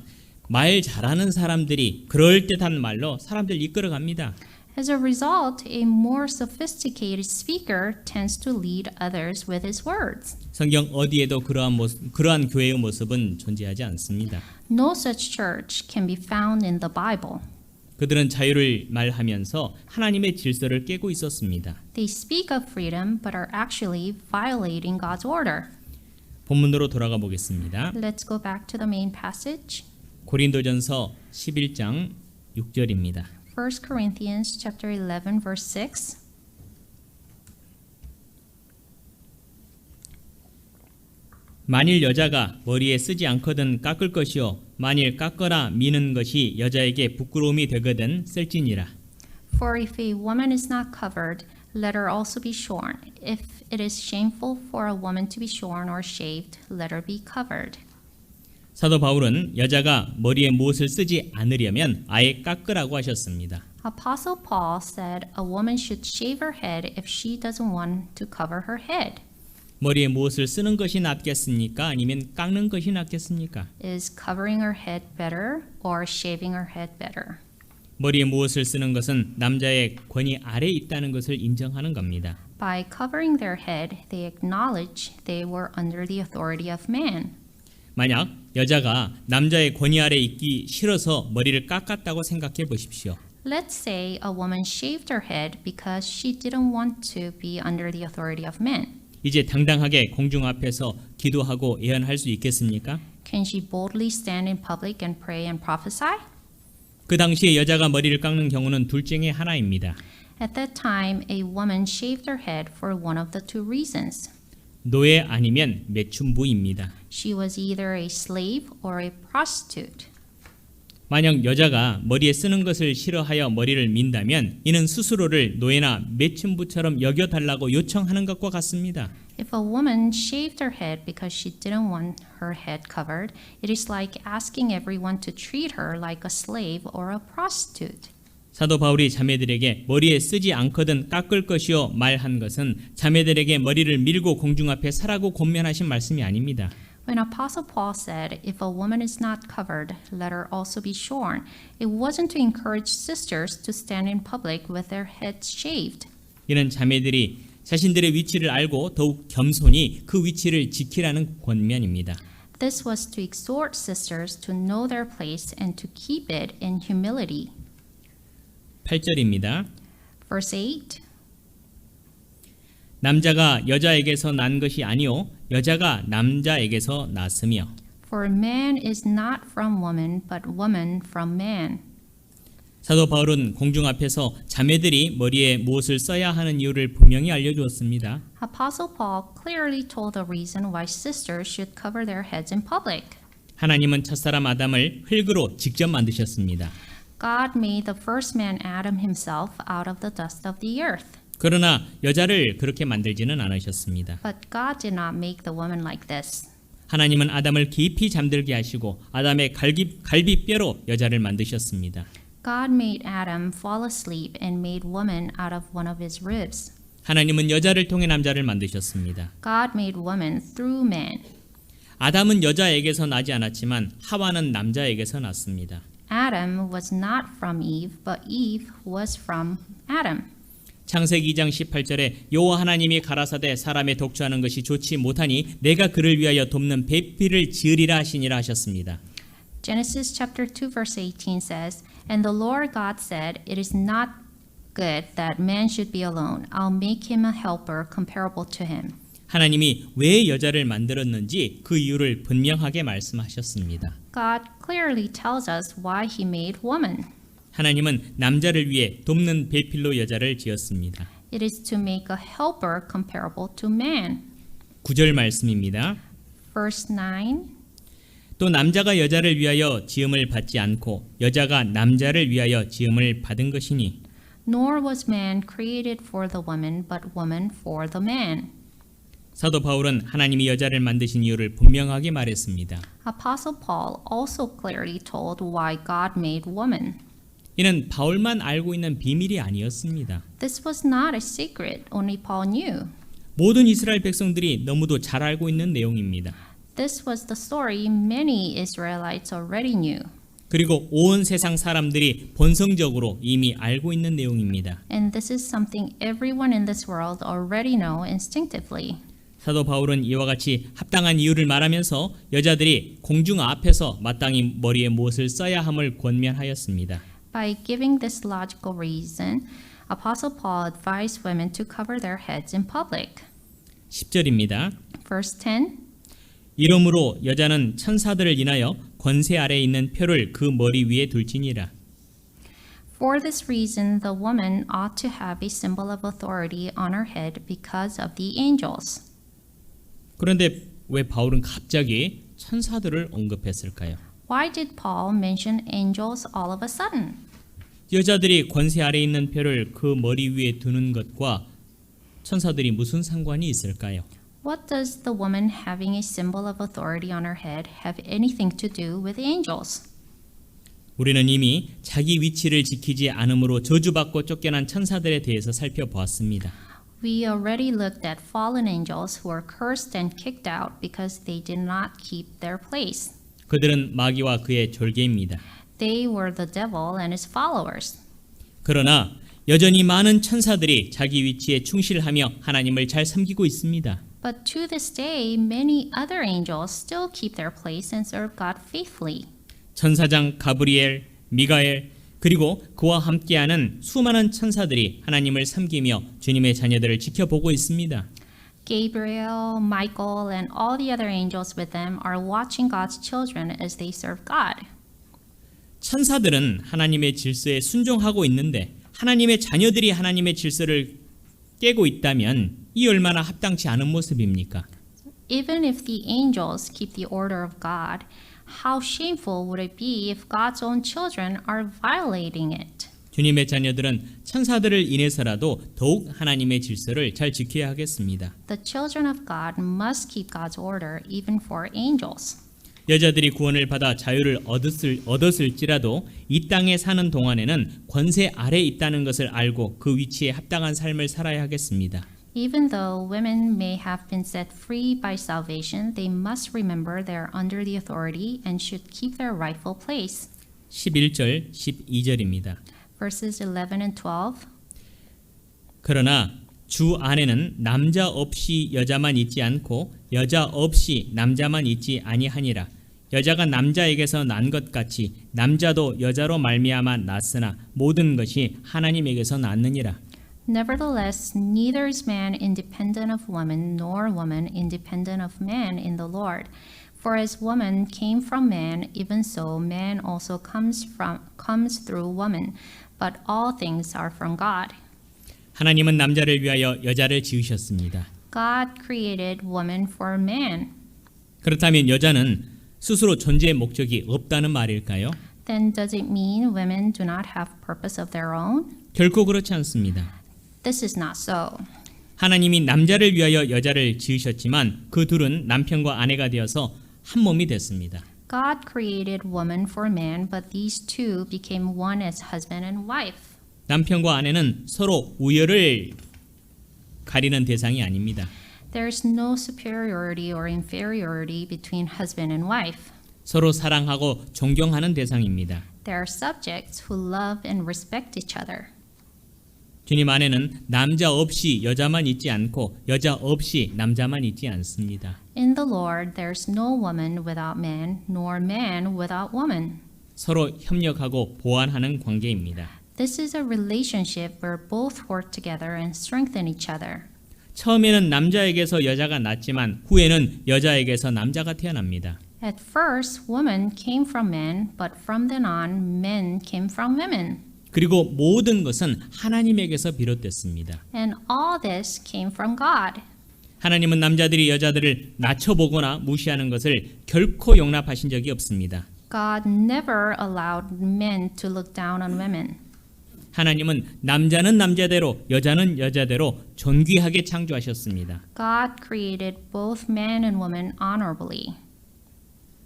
말 잘하는 사람들이 그럴듯한 말로 사람들 이끌어갑니다. As a result, a more sophisticated speaker tends to lead others with his words. 성경 어디에도 그러한 교회의 모습은 존재하지 않습니다. No such church can be found in the Bible. 그들은 자유를 말하면서 하나님의 질서를 깨고 있었습니다. They speak of freedom but are actually violating God's order. 본문으로 돌아가 보겠습니다. Let's go back to the main passage. 고린도전서 11장 6절입니다. 1 Corinthians chapter 11 verse 6. 만일 여자가 머리에 쓰지 않거든 깎을 것이요 만일 깎거나 미는 것이 여자에게 부끄러움이 되거든 쓸지니라. For if a woman is not covered, let her also be shorn. If it is shameful for a woman to be shorn or shaved, let her be covered. 사도 바울은 여자가 머리에 무엇을 쓰지 않으려면 아예 깎으라고 하셨습니다. Apostle Paul said a woman should shave her head if she doesn't want to cover her head. 머리에 무엇을 쓰는 것이 낫겠습니까? 아니면 깎는 것이 낫겠습니까? Is covering her head better or shaving her head better? 머리에 무엇을 쓰는 것은 남자의 권위 아래에 있다는 것을 인정하는 겁니다. By covering their head, they acknowledge they were under the authority of man. 만약 여자가 남자의 권위 아래에 있기 싫어서 머리를 깎았다고 생각해 보십시오. Let's say a woman shaved her head because she didn't want to be under the authority of men. 이제 당당하게 공중 앞에서 기도하고 예언할 수 있겠습니까? Can she boldly stand in public and pray and prophesy? 그 당시에 여자가 머리를 깎는 경우는 둘 중에 하나입니다. At that time, a woman shaved her head for one of the two reasons. 노예 아니면 매춘부입니다. She was either a slave or a prostitute. 만약 여자가 머리에 쓰는 것을 싫어하여 머리를 민다면 이는 스스로를 노예나 매춘부처럼 여겨달라고 요청하는 것과 같습니다. If a woman shaved her head because she didn't want her head covered, it is like asking everyone to treat her like a slave or a prostitute. 사도 바울이 자매들에게 머리에 쓰지 않거든 깎을 것이요 말한 것은 자매들에게 머리를 밀고 공중 앞에 서라고 권면하신 말씀이 아닙니다. When Apostle Paul said, if a woman is not covered, let her also be shorn, it wasn't to encourage sisters to stand in public with their heads shaved. 이는 자매들이 자신들의 위치를 알고 더욱 겸손히 그 위치를 지키라는 권면입니다. This was to exhort sisters to know their place and to keep it in humility. 8절입니다. Verse 8. 남자가 여자에게서 난 것이 아니요 여자가 남자에게서 났으며 For man is not from woman, but woman from man. 사도 바울은 공중 앞에서 자매들이 머리에 무엇을 써야 하는 이유를 분명히 알려주었습니다. Apostle Paul clearly told the reason why sisters should cover their heads in public. 하나님은 첫사람 아담을 흙으로 직접 만드셨습니다. God made the first man Adam himself out of the dust of the earth. 그러나 여자를 그렇게 만들지는 않으셨습니다. But God did not make the woman like this. 하나님은 아담을 깊이 잠들게 하시고 아담의 갈비뼈로 여자를 만드셨습니다. God made Adam fall asleep and made woman out of one of his ribs. 하나님은 여자를 통해 남자를 만드셨습니다. God made woman through man. 아담은 여자에게서 나지 않았지만 하와는 남자에게서 났습니다. Adam was not from Eve, but Eve was from Adam. 창세기 2장 18절에 여호와 하나님이 가라사대 사람의 독주하는 것이 좋지 못하니 내가 그를 위하여 돕는 배필을 지으리라 하시니라 하셨습니다. Genesis chapter 2 verse 18 says, And the Lord God said, It is not good that man should be alone. I'll make him a helper comparable to him. 하나님이 왜 여자를 만들었는지 그 이유를 분명하게 말씀하셨습니다. God clearly tells us why he made woman. 하나님은 남자를 위해 돕는 배필로 여자를 지었습니다. It is to make a helper comparable to man. 9절 말씀입니다. Verse 9. 또 남자가 여자를 위하여 지음을 받지 않고 여자가 남자를 위하여 지음을 받은 것이니 Nor was man created for the woman, but woman for the man. 사도 바울은 하나님이 여자를 만드신 이유를 분명하게 말했습니다. Apostle Paul also clearly told why God made woman. 이는 바울만 알고 있는 비밀이 아니었습니다. This was not a secret only Paul knew. 모든 이스라엘 백성들이 너무도 잘 알고 있는 내용입니다. This was the story many Israelites already knew. 그리고 온 세상 사람들이 본성적으로 이미 알고 있는 내용입니다. And this is something everyone in this world already know instinctively. 사도 바울은 이와 같이 합당한 이유를 말하면서 여자들이 공중 앞에서 마땅히 머리에 무엇을 써야 함을 권면하였습니다. By giving this logical reason, Apostle Paul advised women to cover their heads in public. 10절입니다. Verse 10. 이러므로 여자는 천사들을 인하여 권세 아래에 있는 표를 그 머리 위에 둘지니라. For this reason, the woman ought to have a symbol of authority on her head because of the angels. 그런데 왜 바울은 갑자기 천사들을 언급했을까요? Why did Paul mention angels all of a sudden? 여자들이 권세 아래에 있는 표를 그 머리 위에 두는 것과 천사들이 무슨 상관이 있을까요? What does the woman having a symbol of authority on her head have anything to do with angels? 우리는 이미 자기 위치를 지키지 않음으로 저주받고 쫓겨난 천사들에 대해서 살펴보았습니다. We already looked at fallen angels who were cursed and kicked out because they did not keep their place. 그들은 마귀와 그의 졸개입니다. They were the devil and his followers. 그러나 여전히 많은 천사들이 자기 위치에 충실하며 하나님을 잘 섬기고 있습니다. But to this day, many other angels still keep their place and serve God faithfully. 천사장 가브리엘, 미가엘, 그리고 그와 함께하는 수많은 천사들이 하나님을 섬기며 주님의 자녀들을 지켜보고 있습니다. Gabriel, Michael, and all the other angels with them are watching God's children as they serve God. 천사들은 하나님의 질서에 순종하고 있는데 하나님의 자녀들이 하나님의 질서를 깨고 있다면 이 얼마나 합당치 않은 모습입니까? Even if the angels keep the order of God, how shameful would it be if God's own children are violating it? 주님의 자녀들은 천사들을 인해서라도 더욱 하나님의 질서를 잘 지켜야 하겠습니다. The children of God must keep God's order even for angels. 여자들이 구원을 받아 자유를 얻었을지라도 이 땅에 사는 동안에는 권세 아래 있다는 것을 알고 그 위치에 합당한 삶을 살아야 하겠습니다. Even though women may have been set free by salvation, they must remember they are under the authority and should keep their rightful place. 11절, 12절입니다. Verses 11 and 12. 그러나 주 안에는 남자 없이 여자만 있지 않고 여자 없이 남자만 있지 아니하니라. 여자가 남자에게서 난 것 같이 남자도 여자로 말미암아 났으나 모든 것이 하나님에게서 났느니라. Nevertheless, neither is man independent of woman, nor woman independent of man in the Lord. For as woman came from man, even so man also comes through woman. But all things are from God. 하나님은 남자를 위하여 여자를 지으셨습니다. God created woman for man. 그렇다면 여자는 스스로 존재의 목적이 없다는 말일까요? Then does it mean women do not have purpose of their own? 결코 그렇지 않습니다. This is not so. 하나님이 남자를 위하여 여자를 지으셨지만 그 둘은 남편과 아내가 되어서 한 몸이 됐습니다. God created woman for man, but these two became one as husband and wife. 남편과 아내는 서로 우열을 가리는 대상이 아닙니다. There is no superiority or inferiority between husband and wife. 서로 사랑하고 존경하는 대상입니다. They are subjects who love and respect each other. 주님 안에는 남자 없이 여자만 있지 않고 여자 없이 남자만 있지 않습니다. In the Lord, there's no woman without man, nor man without woman. 서로 협력하고 보완하는 관계입니다. This is a relationship where both work together and strengthen each other. 처음에는 남자에게서 여자가 났지만 후에는 여자에게서 남자가 태어납니다. At first, woman came from man, but from then on, men came from women. 그리고 모든 것은 하나님에게서 비롯됐습니다. And all this came from God. 하나님은 남자들이 여자들을 낮춰보거나 무시하는 것을 결코 용납하신 적이 없습니다. God never allowed men to look down on women. 하나님은 남자는 남자대로 여자는 여자대로 존귀하게 창조하셨습니다. God created both man and woman honorably.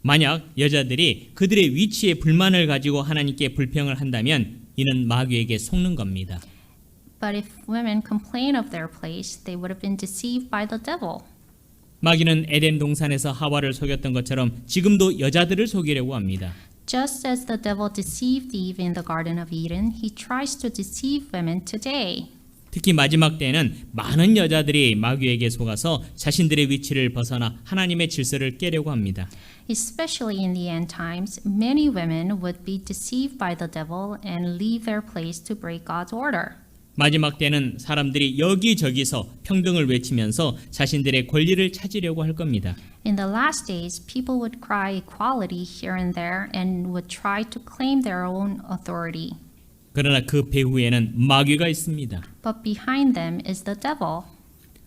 만약 여자들이 그들의 위치에 불만을 가지고 하나님께 불평을 한다면 이는 마귀에게 속는 겁니다. But if women complain of their place, they would have been deceived by the devil. 마귀는 에덴 동산에서 하와를 속였던 것처럼 지금도 여자들을 속이려고 합니다. Just as the devil deceived Eve in the Garden of Eden, he tries to deceive women today. 특히 마지막 때에는 많은 여자들이 마귀에게 속아서 자신들의 위치를 벗어나 하나님의 질서를 깨려고 합니다. Especially in the end times, many women would be deceived by the devil and leave their place to break God's order. 마지막 때는 사람들이 여기저기서 평등을 외치면서 자신들의 권리를 찾으려고 할 겁니다. In the last days, people would cry equality here and there and would try to claim their own authority. 그러나 그 배후에는 마귀가 있습니다. But behind them is the devil.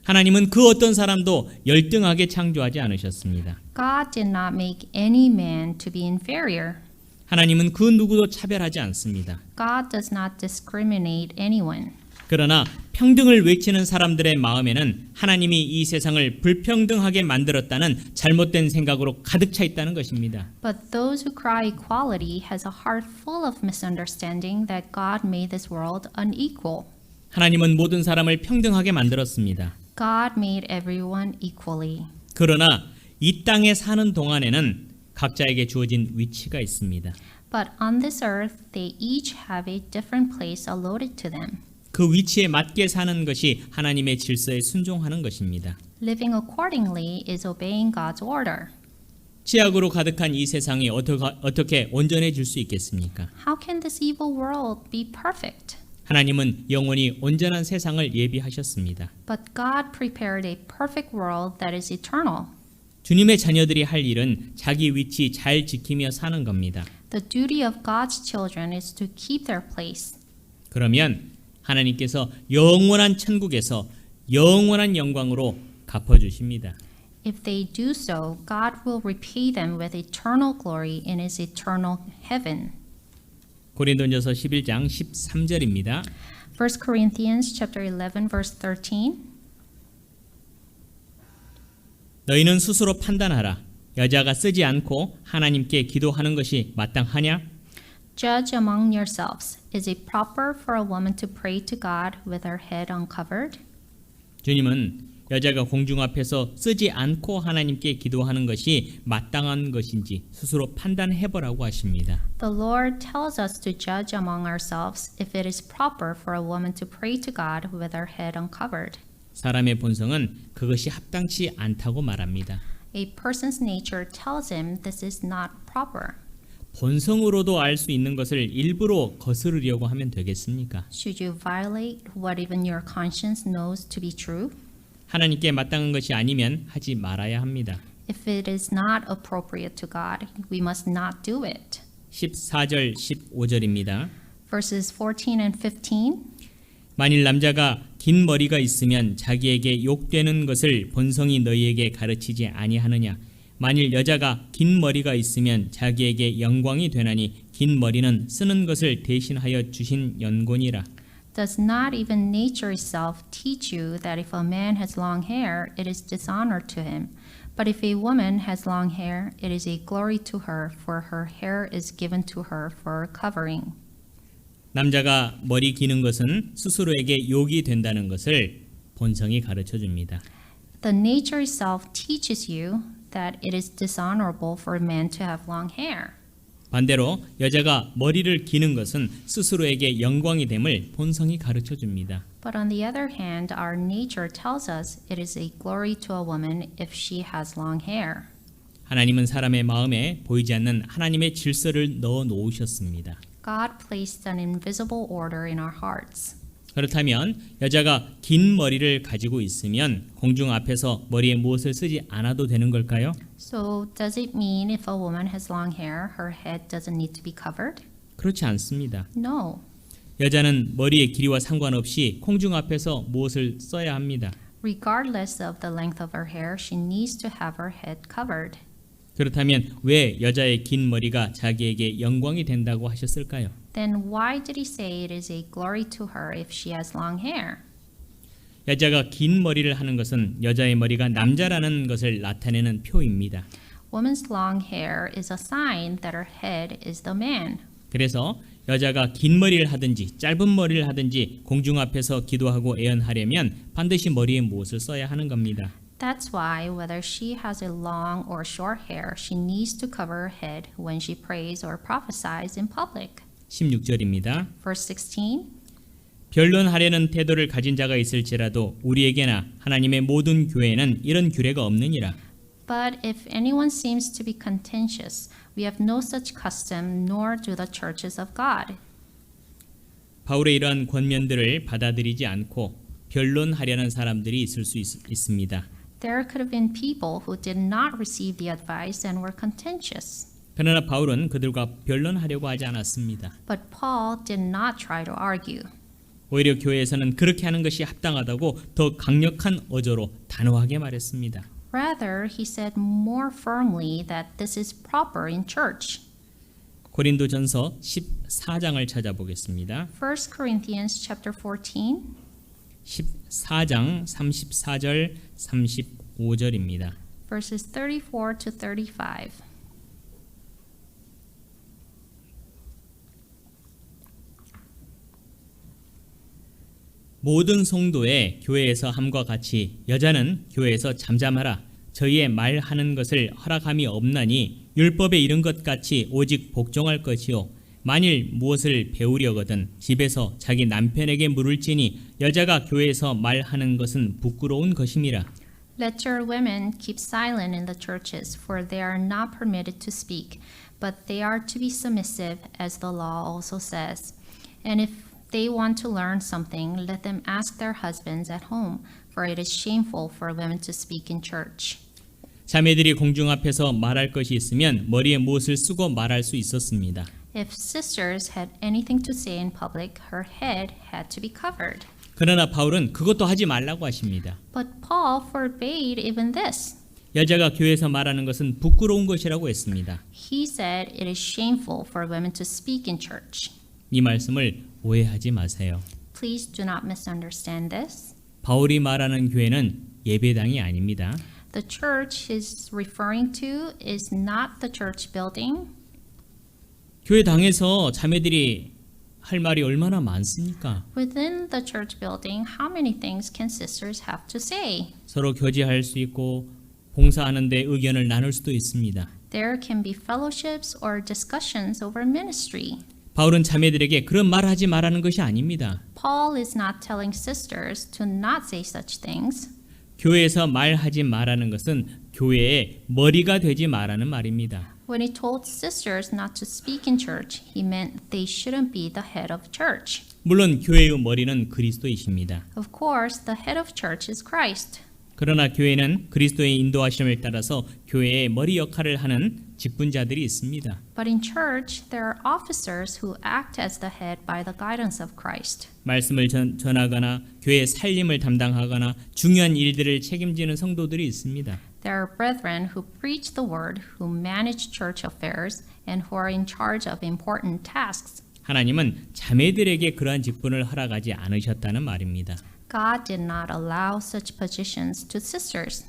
하나님은 그 어떤 사람도 열등하게 창조하지 않으셨습니다. God did not make any man to be inferior. 하나님은 그 누구도 차별하지 않습니다. God does not discriminate anyone. 그러나 평등을 외치는 사람들의 마음에는 하나님이 이 세상을 불평등하게 만들었다는 잘못된 생각으로 가득 차 있다는 것입니다. But those who cry equality has a heart full of misunderstanding that God made this world unequal. 하나님은 모든 사람을 평등하게 만들었습니다. God made everyone equally. 그러나 이 땅에 사는 동안에는 각자에게 주어진 위치가 있습니다. But on this earth, they each have a different place allotted to them. 그 위치에 맞게 사는 것이 하나님의 질서에 순종하는 것입니다. Living accordingly is obeying God's order. 죄악으로 가득한 이 세상이 어떻게 온전해질 수 있겠습니까? How can this evil world be perfect? 하나님은 영원히 온전한 세상을 예비하셨습니다. But God prepared a perfect world that is eternal. 주님의 자녀들이 할 일은 자기 위치 잘 지키며 사는 겁니다. The duty of God's children is to keep their place. 그러면 하나님께서 영원한 천국에서 영원한 영광으로 갚아주십니다. If they do so, God will repay them with eternal glory in His eternal heaven. 고린도전서 11장 13절입니다. 1 Corinthians chapter 11 verse 13. 너희는 스스로 판단하라. 여자가 쓰지 않고 하나님께 기도하는 것이 마땅하냐? Judge among yourselves. Is it proper for a woman to pray to God with her head uncovered? 주님은 여자가 공중 앞에서 쓰지 않고 하나님께 기도하는 것이 마땅한 것인지 스스로 판단해보라고 하십니다. The Lord tells us to judge among ourselves if it is proper for a woman to pray to God with her head uncovered. 사람의 본성은 그것이 합당치 않다고 말합니다. A person's nature tells him this is not proper. 본성으로도 알 수 있는 것을 일부러 거스르려고 하면 되겠습니까? Should you violate what even your conscience knows to be true? 하나님께 마땅한 것이 아니면 하지 말아야 합니다. If it is not appropriate to God, we must not do it. 14절 15절입니다. Verses 14 and 15. 만일 남자가 긴 머리가 있으면 자기에게 욕되는 것을 본성이 너희에게 가르치지 아니하느냐? 만일 여자가 긴 머리가 있으면 자기에게 영광이 되나니 긴 머리는 쓰는 것을 대신하여 주신 연곤이라. Does not even nature itself teach you that if a man has long hair, it is dishonor to him? But if a woman has long hair, it is a glory to her, for her hair is given to her for covering. 남자가 머리 기는 것은 스스로에게 욕이 된다는 것을 본성이 가르쳐 줍니다. The nature itself teaches you that it is dishonorable for a man to have long hair. 반대로 여자가 머리를 기는 것은 스스로에게 영광이 됨을 본성이 가르쳐 줍니다. But on the other hand, our nature tells us it is a glory to a woman if she has long hair. 하나님은 사람의 마음에 보이지 않는 하나님의 질서를 넣어 놓으셨습니다. God placed an invisible order in our hearts. 그렇다면 여자가 긴 머리를 가지고 있으면 공중 앞에서 머리에 무엇을 쓰지 않아도 되는 걸까요? So does it mean if a woman has long hair, her head doesn't need to be covered? 그렇지 않습니다. No. 여자는 머리의 길이와 상관없이 공중 앞에서 무엇을 써야 합니다. Regardless of the length of her hair, she needs to have her head covered. 그렇다면 왜 여자의 긴 머리가 자기에게 영광이 된다고 하셨을까요? Then why did he say it is a glory to her if she has long hair? 여자가 긴 머리를 하는 것은 여자의 머리가 남자라는 것을 나타내는 표입니다. Woman's long hair is a sign that her head is the man. 그래서 여자가 긴 머리를 하든지 짧은 머리를 하든지 공중 앞에서 기도하고 애언하려면 반드시 머리에 무엇을 써야 하는 겁니다. That's why, whether she has a long or short hair, she needs to cover her head when she prays or prophesies in public. 16절입니다. Verse 16. 변론하려는 태도를 가진 자가 있을지라도 우리에게나 하나님의 모든 교회에는 이런 규례가 없느니라. But if anyone seems to be contentious, we have no such custom, nor do the churches of God. 바울의 이러한 권면들을 받아들이지 않고 변론하려는 사람들이 있을 수 있습니다. There could have been people who did not receive the advice and were contentious. 그러나 바울은 그들과 변론하려고 하지 않았습니다. But Paul did not try to argue. 오히려 교회에서는 그렇게 하는 것이 합당하다고 더 강력한 어조로 단호하게 말했습니다. Rather, he said more firmly that this is proper in church. 고린도전서 14장을 찾아보겠습니다. 1 Corinthians chapter 14, 14장 34절 35절입니다. verses 34 to 35. 모든 성도의 교회에서 함과 같이 여자는 교회에서 잠잠하라. 저희의 말하는 것을 허락함이 없나니 율법에 이른 것 같이 오직 복종할 것이요. 만일 무엇을 배우려거든 집에서 자기 남편에게 물을지니 여자가 교회에서 말하는 것은 부끄러운 것임이라. Let your women keep silent in the churches, for they are not permitted to speak, but they are to be submissive, as the law also says. And if they want to learn something, let them ask their husbands at home, for it is shameful for women to speak in church. 자매들이 공중 앞에서 말할 것이 있으면 머리에 무엇을 쓰고 말할 수 있었습니다. If sisters had anything to say in public, her head had to be covered. 그러나 바울은 그것도 하지 말라고 하십니다. But Paul forbade even this. 여자가 교회에서 말하는 것은 부끄러운 것이라고 했습니다. He said it is shameful for women to speak in church. 이 말씀을 오해하지 마세요. Please do not misunderstand this. 바울이 말하는 교회는 예배당이 아닙니다. The church he's referring to is not the church building. 교회당에서 자매들이 할 말이 얼마나 많습니까? Within the church building, how many things can sisters have to say? 서로 교제할 수 있고 봉사하는 데 의견을 나눌 수도 있습니다. There can be fellowships or discussions over ministry. 바울은 자매들에게 그런 말 하지 말라는 것이 아닙니다. Paul is not telling sisters to not say such things. 교회에서 말하지 말라는 것은 교회의 머리가 되지 말라는 말입니다. When he told sisters not to speak in church, he meant they shouldn't be the head of church. 물론 교회의 머리는 그리스도이십니다. Of course, the head of church is Christ. 그러나 교회는 그리스도의 인도하심을 따라서 교회의 머리 역할을 하는 직분자들이 있습니다. But in church, there are officers who act as the head by the guidance of Christ. 말씀을 전하거나 교회의 살림을 담당하거나 중요한 일들을 책임지는 성도들이 있습니다. There are brethren who preach the word, who manage church affairs, and who are in charge of important tasks. 하나님은 자매들에게 그러한 직분을 허락하지 않으셨다는 말입니다. God did not allow such positions to sisters.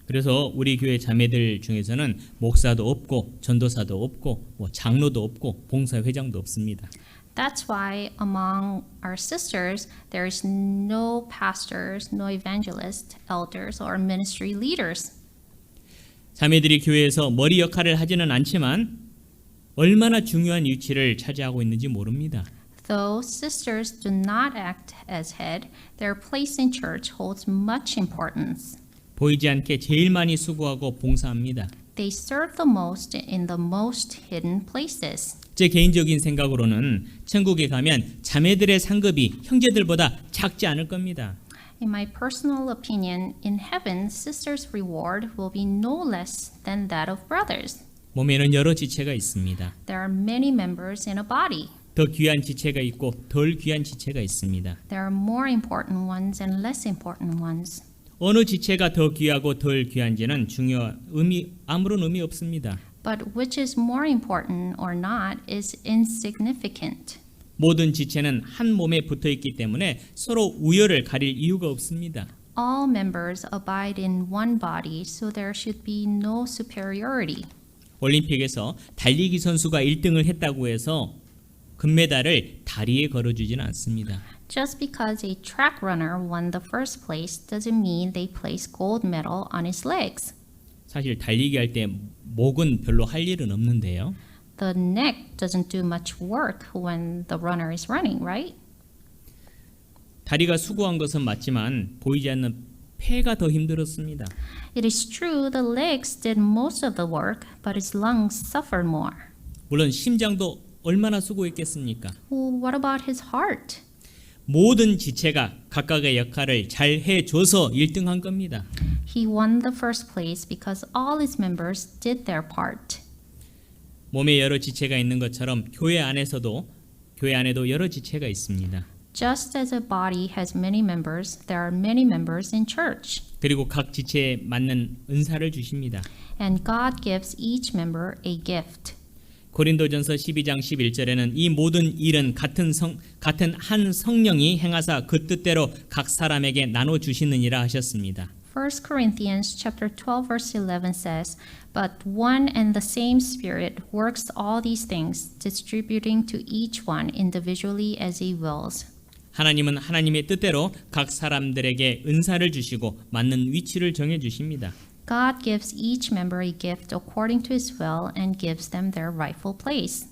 그래서 우리 교회 자매들 중에서는 목사도 없고 전도사도 없고 장로도 없고 봉사회장도 없습니다. That's why among our sisters, there is no pastors, no evangelists, elders, or ministry leaders. 자매들이 교회에서 머리 역할을 하지는 않지만 얼마나 중요한 위치를 차지하고 있는지 모릅니다. Though sisters do not act as head, their place in church holds much importance. 보이지 않게 제일 많이 수고하고 봉사합니다. They serve the most in the most hidden places. 제 개인적인 생각으로는 천국에 가면 자매들의 상급이 형제들보다 작지 않을 겁니다. In my personal opinion, in heaven, sisters' reward will be no less than that of brothers. 몸에는 여러 지체가 있습니다. There are many members in a body. 더 귀한 지체가 있고 덜 귀한 지체가 있습니다. There are more important ones and less important ones. 어느 지체가 더 귀하고 덜 귀한지는 아무런 의미 없습니다. But which is more important or not is insignificant. 모든 지체는 한 몸에 붙어 있기 때문에 서로 우열을 가릴 이유가 없습니다. All members abide in one body, so there should be no superiority. 올림픽에서 달리기 선수가 1등을 했다고 해서 금메달을 다리에 걸어주지는 않습니다. Just because a track runner won the first place doesn't mean they place gold medal on his legs. 사실 달리기 할 때 목은 별로 할 일은 없는데요. The neck doesn't do much work when the runner is running, right? 다리가 수고한 것은 맞지만 보이지 않는 폐가 더 힘들었습니다. It is true the legs did most of the work, but his lungs suffered more. 물론 심장도 얼마나 수고했겠습니까? Well, what about his heart? 모든 지체가 각각의 역할을 잘 해줘서 1등한 겁니다. He won the first place because all his members did their part. 몸에 여러 지체가 있는 것처럼 교회 안에도 여러 지체가 있습니다. Just as a body has many members, there are many members in church. 그리고 각 지체에 맞는 은사를 주십니다. And God gives each member a gift. 고린도전서 12장 11절에는 이 모든 일은 같은 한 성령이 행하사 그 뜻대로 각 사람에게 나눠 주시느니라 하셨습니다. 1 Corinthians chapter 12 verse 11 says, "But one and the same Spirit works all these things, distributing to each one individually as he wills." 하나님은 하나님의 뜻대로 각 사람들에게 은사를 주시고 맞는 위치를 정해 주십니다. God gives each member a gift according to his will and gives them their rightful place.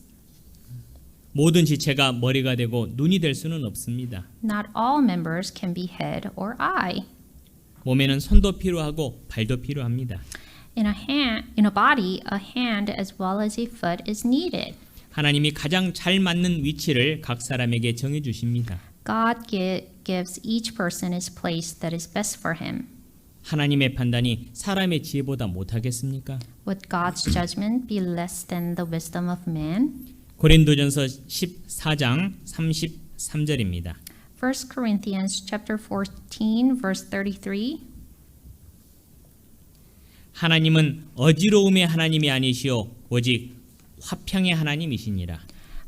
모든 지체가 머리가 되고 눈이 될 수는 없습니다. Not all members can be head or eye. 몸에는 손도 필요하고 발도 필요합니다. In a body, a hand as well as a foot is needed. 하나님이 가장 잘 맞는 위치를 각 사람에게 정해 주십니다. God gives each person his place that is best for him. 하나님의 판단이 사람의 지혜보다 못하겠습니까? Would God's judgment be less than the wisdom of man? 고린도전서 14장 33절입니다. 1 Corinthians chapter 14 verse 33. 하나님은 어지러움의 하나님이 아니시오 오직 화평의 하나님이시니라.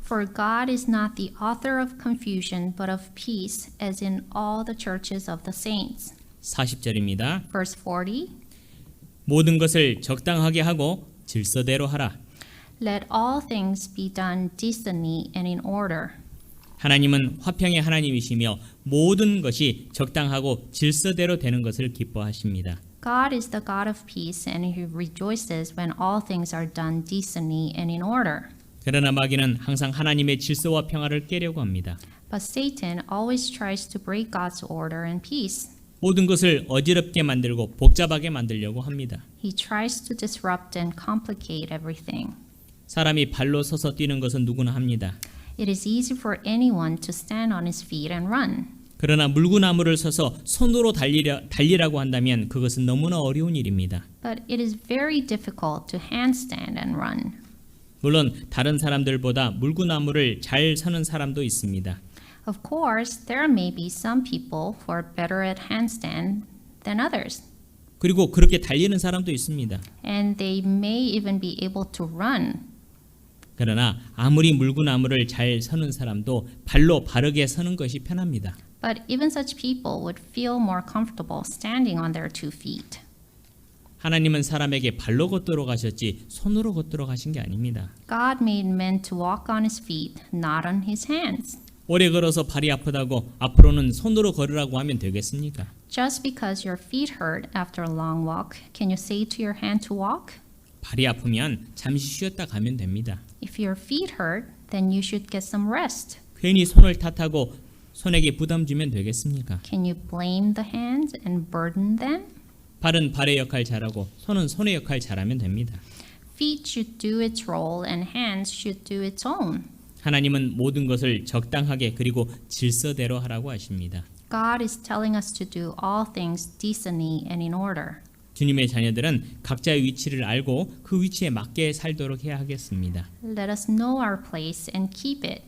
For God is not the author of confusion but of peace, as in all the churches of the saints. 40절입니다. Verse 40. 모든 것을 적당하게 하고 질서대로 하라. Let all things be done decently and in order. 하나님은 화평의 하나님이시며 모든 것이 적당하고 질서대로 되는 것을 기뻐하십니다. God is the God of peace, and he rejoices when all things are done decently and in order. 그러나 마귀는 항상 하나님의 질서와 평화를 깨려고 합니다. But Satan always tries to break God's order and peace. 모든 것을 어지럽게 만들고 복잡하게 만들려고 합니다. He tries to disrupt and complicate everything. 사람이 발로 서서 뛰는 것은 누구나 합니다. It is easy for anyone to stand on his feet and run. 그러나 물구나무를 서서 손으로 달리라고 한다면 그것은 너무나 어려운 일입니다. But it is very difficult to handstand and run. 물론 다른 사람들보다 물구나무를 잘 서는 사람도 있습니다. Of course, there may be some people who are better at handstand than others. 그리고 그렇게 달리는 사람도 있습니다. And they may even be able to run. 그러나 아무리 물구나무를 잘 서는 사람도 발로 바르게 서는 것이 편합니다. But even such people would feel more comfortable standing on their 2 feet. 하나님은 사람에게 발로 걷도록 하셨지 손으로 걷도록 하신 게 아닙니다. God made men to walk on his feet, not on his hands. 오래 걸어서 발이 아프다고 앞으로는 손으로 걸으라고 하면 되겠습니까? Just because your feet hurt after a long walk, can you say to your hand to walk? 발이 아프면 잠시 쉬었다 가면 됩니다. If your feet hurt, then you should get some rest. 괜히 손을 탓하고 손에게 부담 주면 되겠습니까? Can you blame the hands and burden them? 발은 발의 역할 잘하고 손은 손의 역할 잘하면 됩니다. Feet should do its role and hands should do its own. 하나님은 모든 것을 적당하게 그리고 질서대로 하라고 하십니다. God is telling us to do all things decently and in order. 주님의 자녀들은 각자의 위치를 알고 그 위치에 맞게 살도록 해야 하겠습니다. Let us know our place and keep it.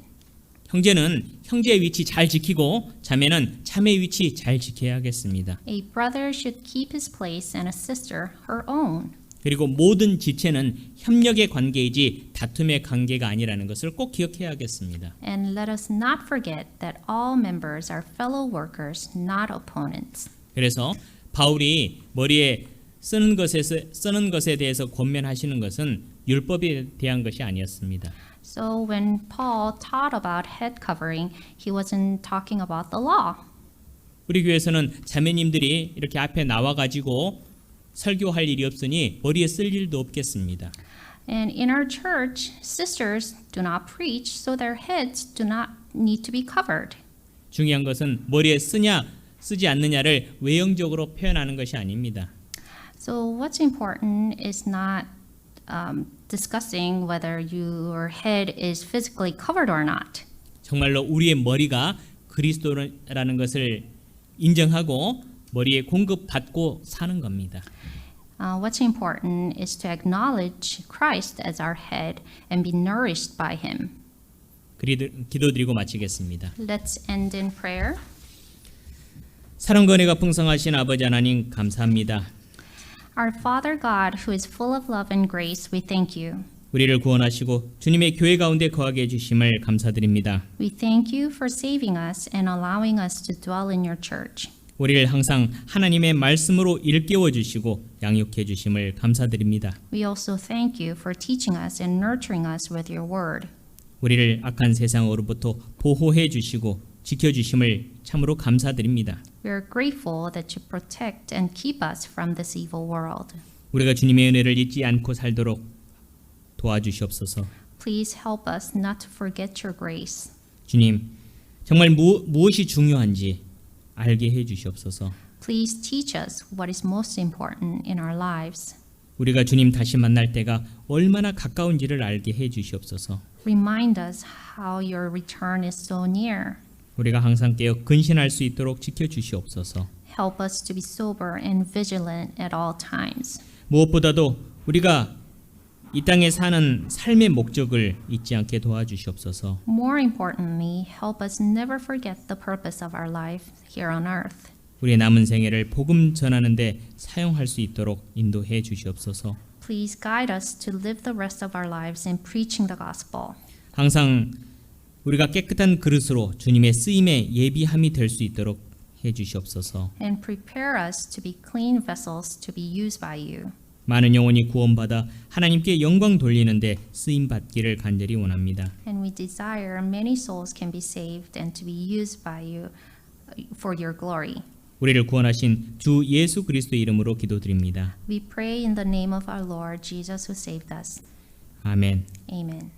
형제는 형제의 위치 잘 지키고 자매는 자매의 위치 잘 지켜야 하겠습니다. A brother should keep his place and a sister her own. 그리고 모든 지체는 협력의 관계이지 다툼의 관계가 아니라는 것을 꼭 기억해야 하겠습니다. And let us not forget that all members are fellow workers, not opponents. 그래서 바울이 머리에 쓰는 것에 대해서 권면하시는 것은 율법에 대한 것이 아니었습니다. So when Paul taught about head covering, he wasn't talking about the law. 우리 교회에서는 자매님들이 이렇게 앞에 나와 가지고 설교할 일이 없으니 머리에 쓸 일도 없겠습니다. And in our church, sisters do not preach, so their heads do not need to be covered. 중요한 것은 머리에 쓰냐 쓰지 않느냐를 외형적으로 표현하는 것이 아닙니다. So what's important is not discussing whether your head is physically covered or not. 정말로 우리의 머리가 그리스도라는 것을 인정하고 머리에 공급받고 사는 겁니다. What's important is to acknowledge Christ as our head and be nourished by him. 기도드리고 마치겠습니다. Let's end in prayer. 사랑과 은혜가 풍성하신 아버지 하나님 감사합니다. Our Father God, who is full of love and grace, we thank you. 우리를 구원하시고 주님의 교회 가운데 거하게 해주심을 감사드립니다. We thank you for saving us and allowing us to dwell in your church. 우리를 항상 하나님의 말씀으로 일깨워 주시고 양육해 주심을 감사드립니다. We also thank you for teaching us and nurturing us with your word. 우리를 악한 세상으로부터 보호해 주시고 지켜 주심을 참으로 감사드립니다. We are grateful that you protect and keep us from this evil world. 우리가 주님의 은혜를 잊지 않고 살도록 도와주시옵소서. Please help us not to forget your grace. 주님, 정말 무엇이 중요한지 알게 해 주시옵소서. Please teach us what is most important in our lives. 우리가 주님 다시 만날 때가 얼마나 가까운지를 알게 해 주시옵소서. Remind us how your return is so near. 우리가 항상 깨어 근신할 수 있도록 지켜 주시옵소서. Help us to be sober and vigilant at all times. 무엇보다도 우리가 이 땅에 사는 삶의 목적을 잊지 않게 도와주시옵소서. More importantly, help us never forget the purpose of our life here on earth. 우리의 남은 생애를 복음 전하는 데 사용할 수 있도록 인도해 주시옵소서. Please guide us to live the rest of our lives in preaching the gospel. 항상 우리가 깨끗한 그릇으로 주님의 쓰임에 예비함이 될 수 있도록 해 주시옵소서. And prepare us to be clean vessels to be used by you. 많은 영혼이 구원받아 하나님께 영광 돌리는데 쓰임 받기를 간절히 원합니다. And we desire many souls can be saved and to be used by you for your glory. 우리를 구원하신 주 예수 그리스도의 이름으로 기도드립니다. We pray in the name of our Lord Jesus who saved us. 아멘. Amen.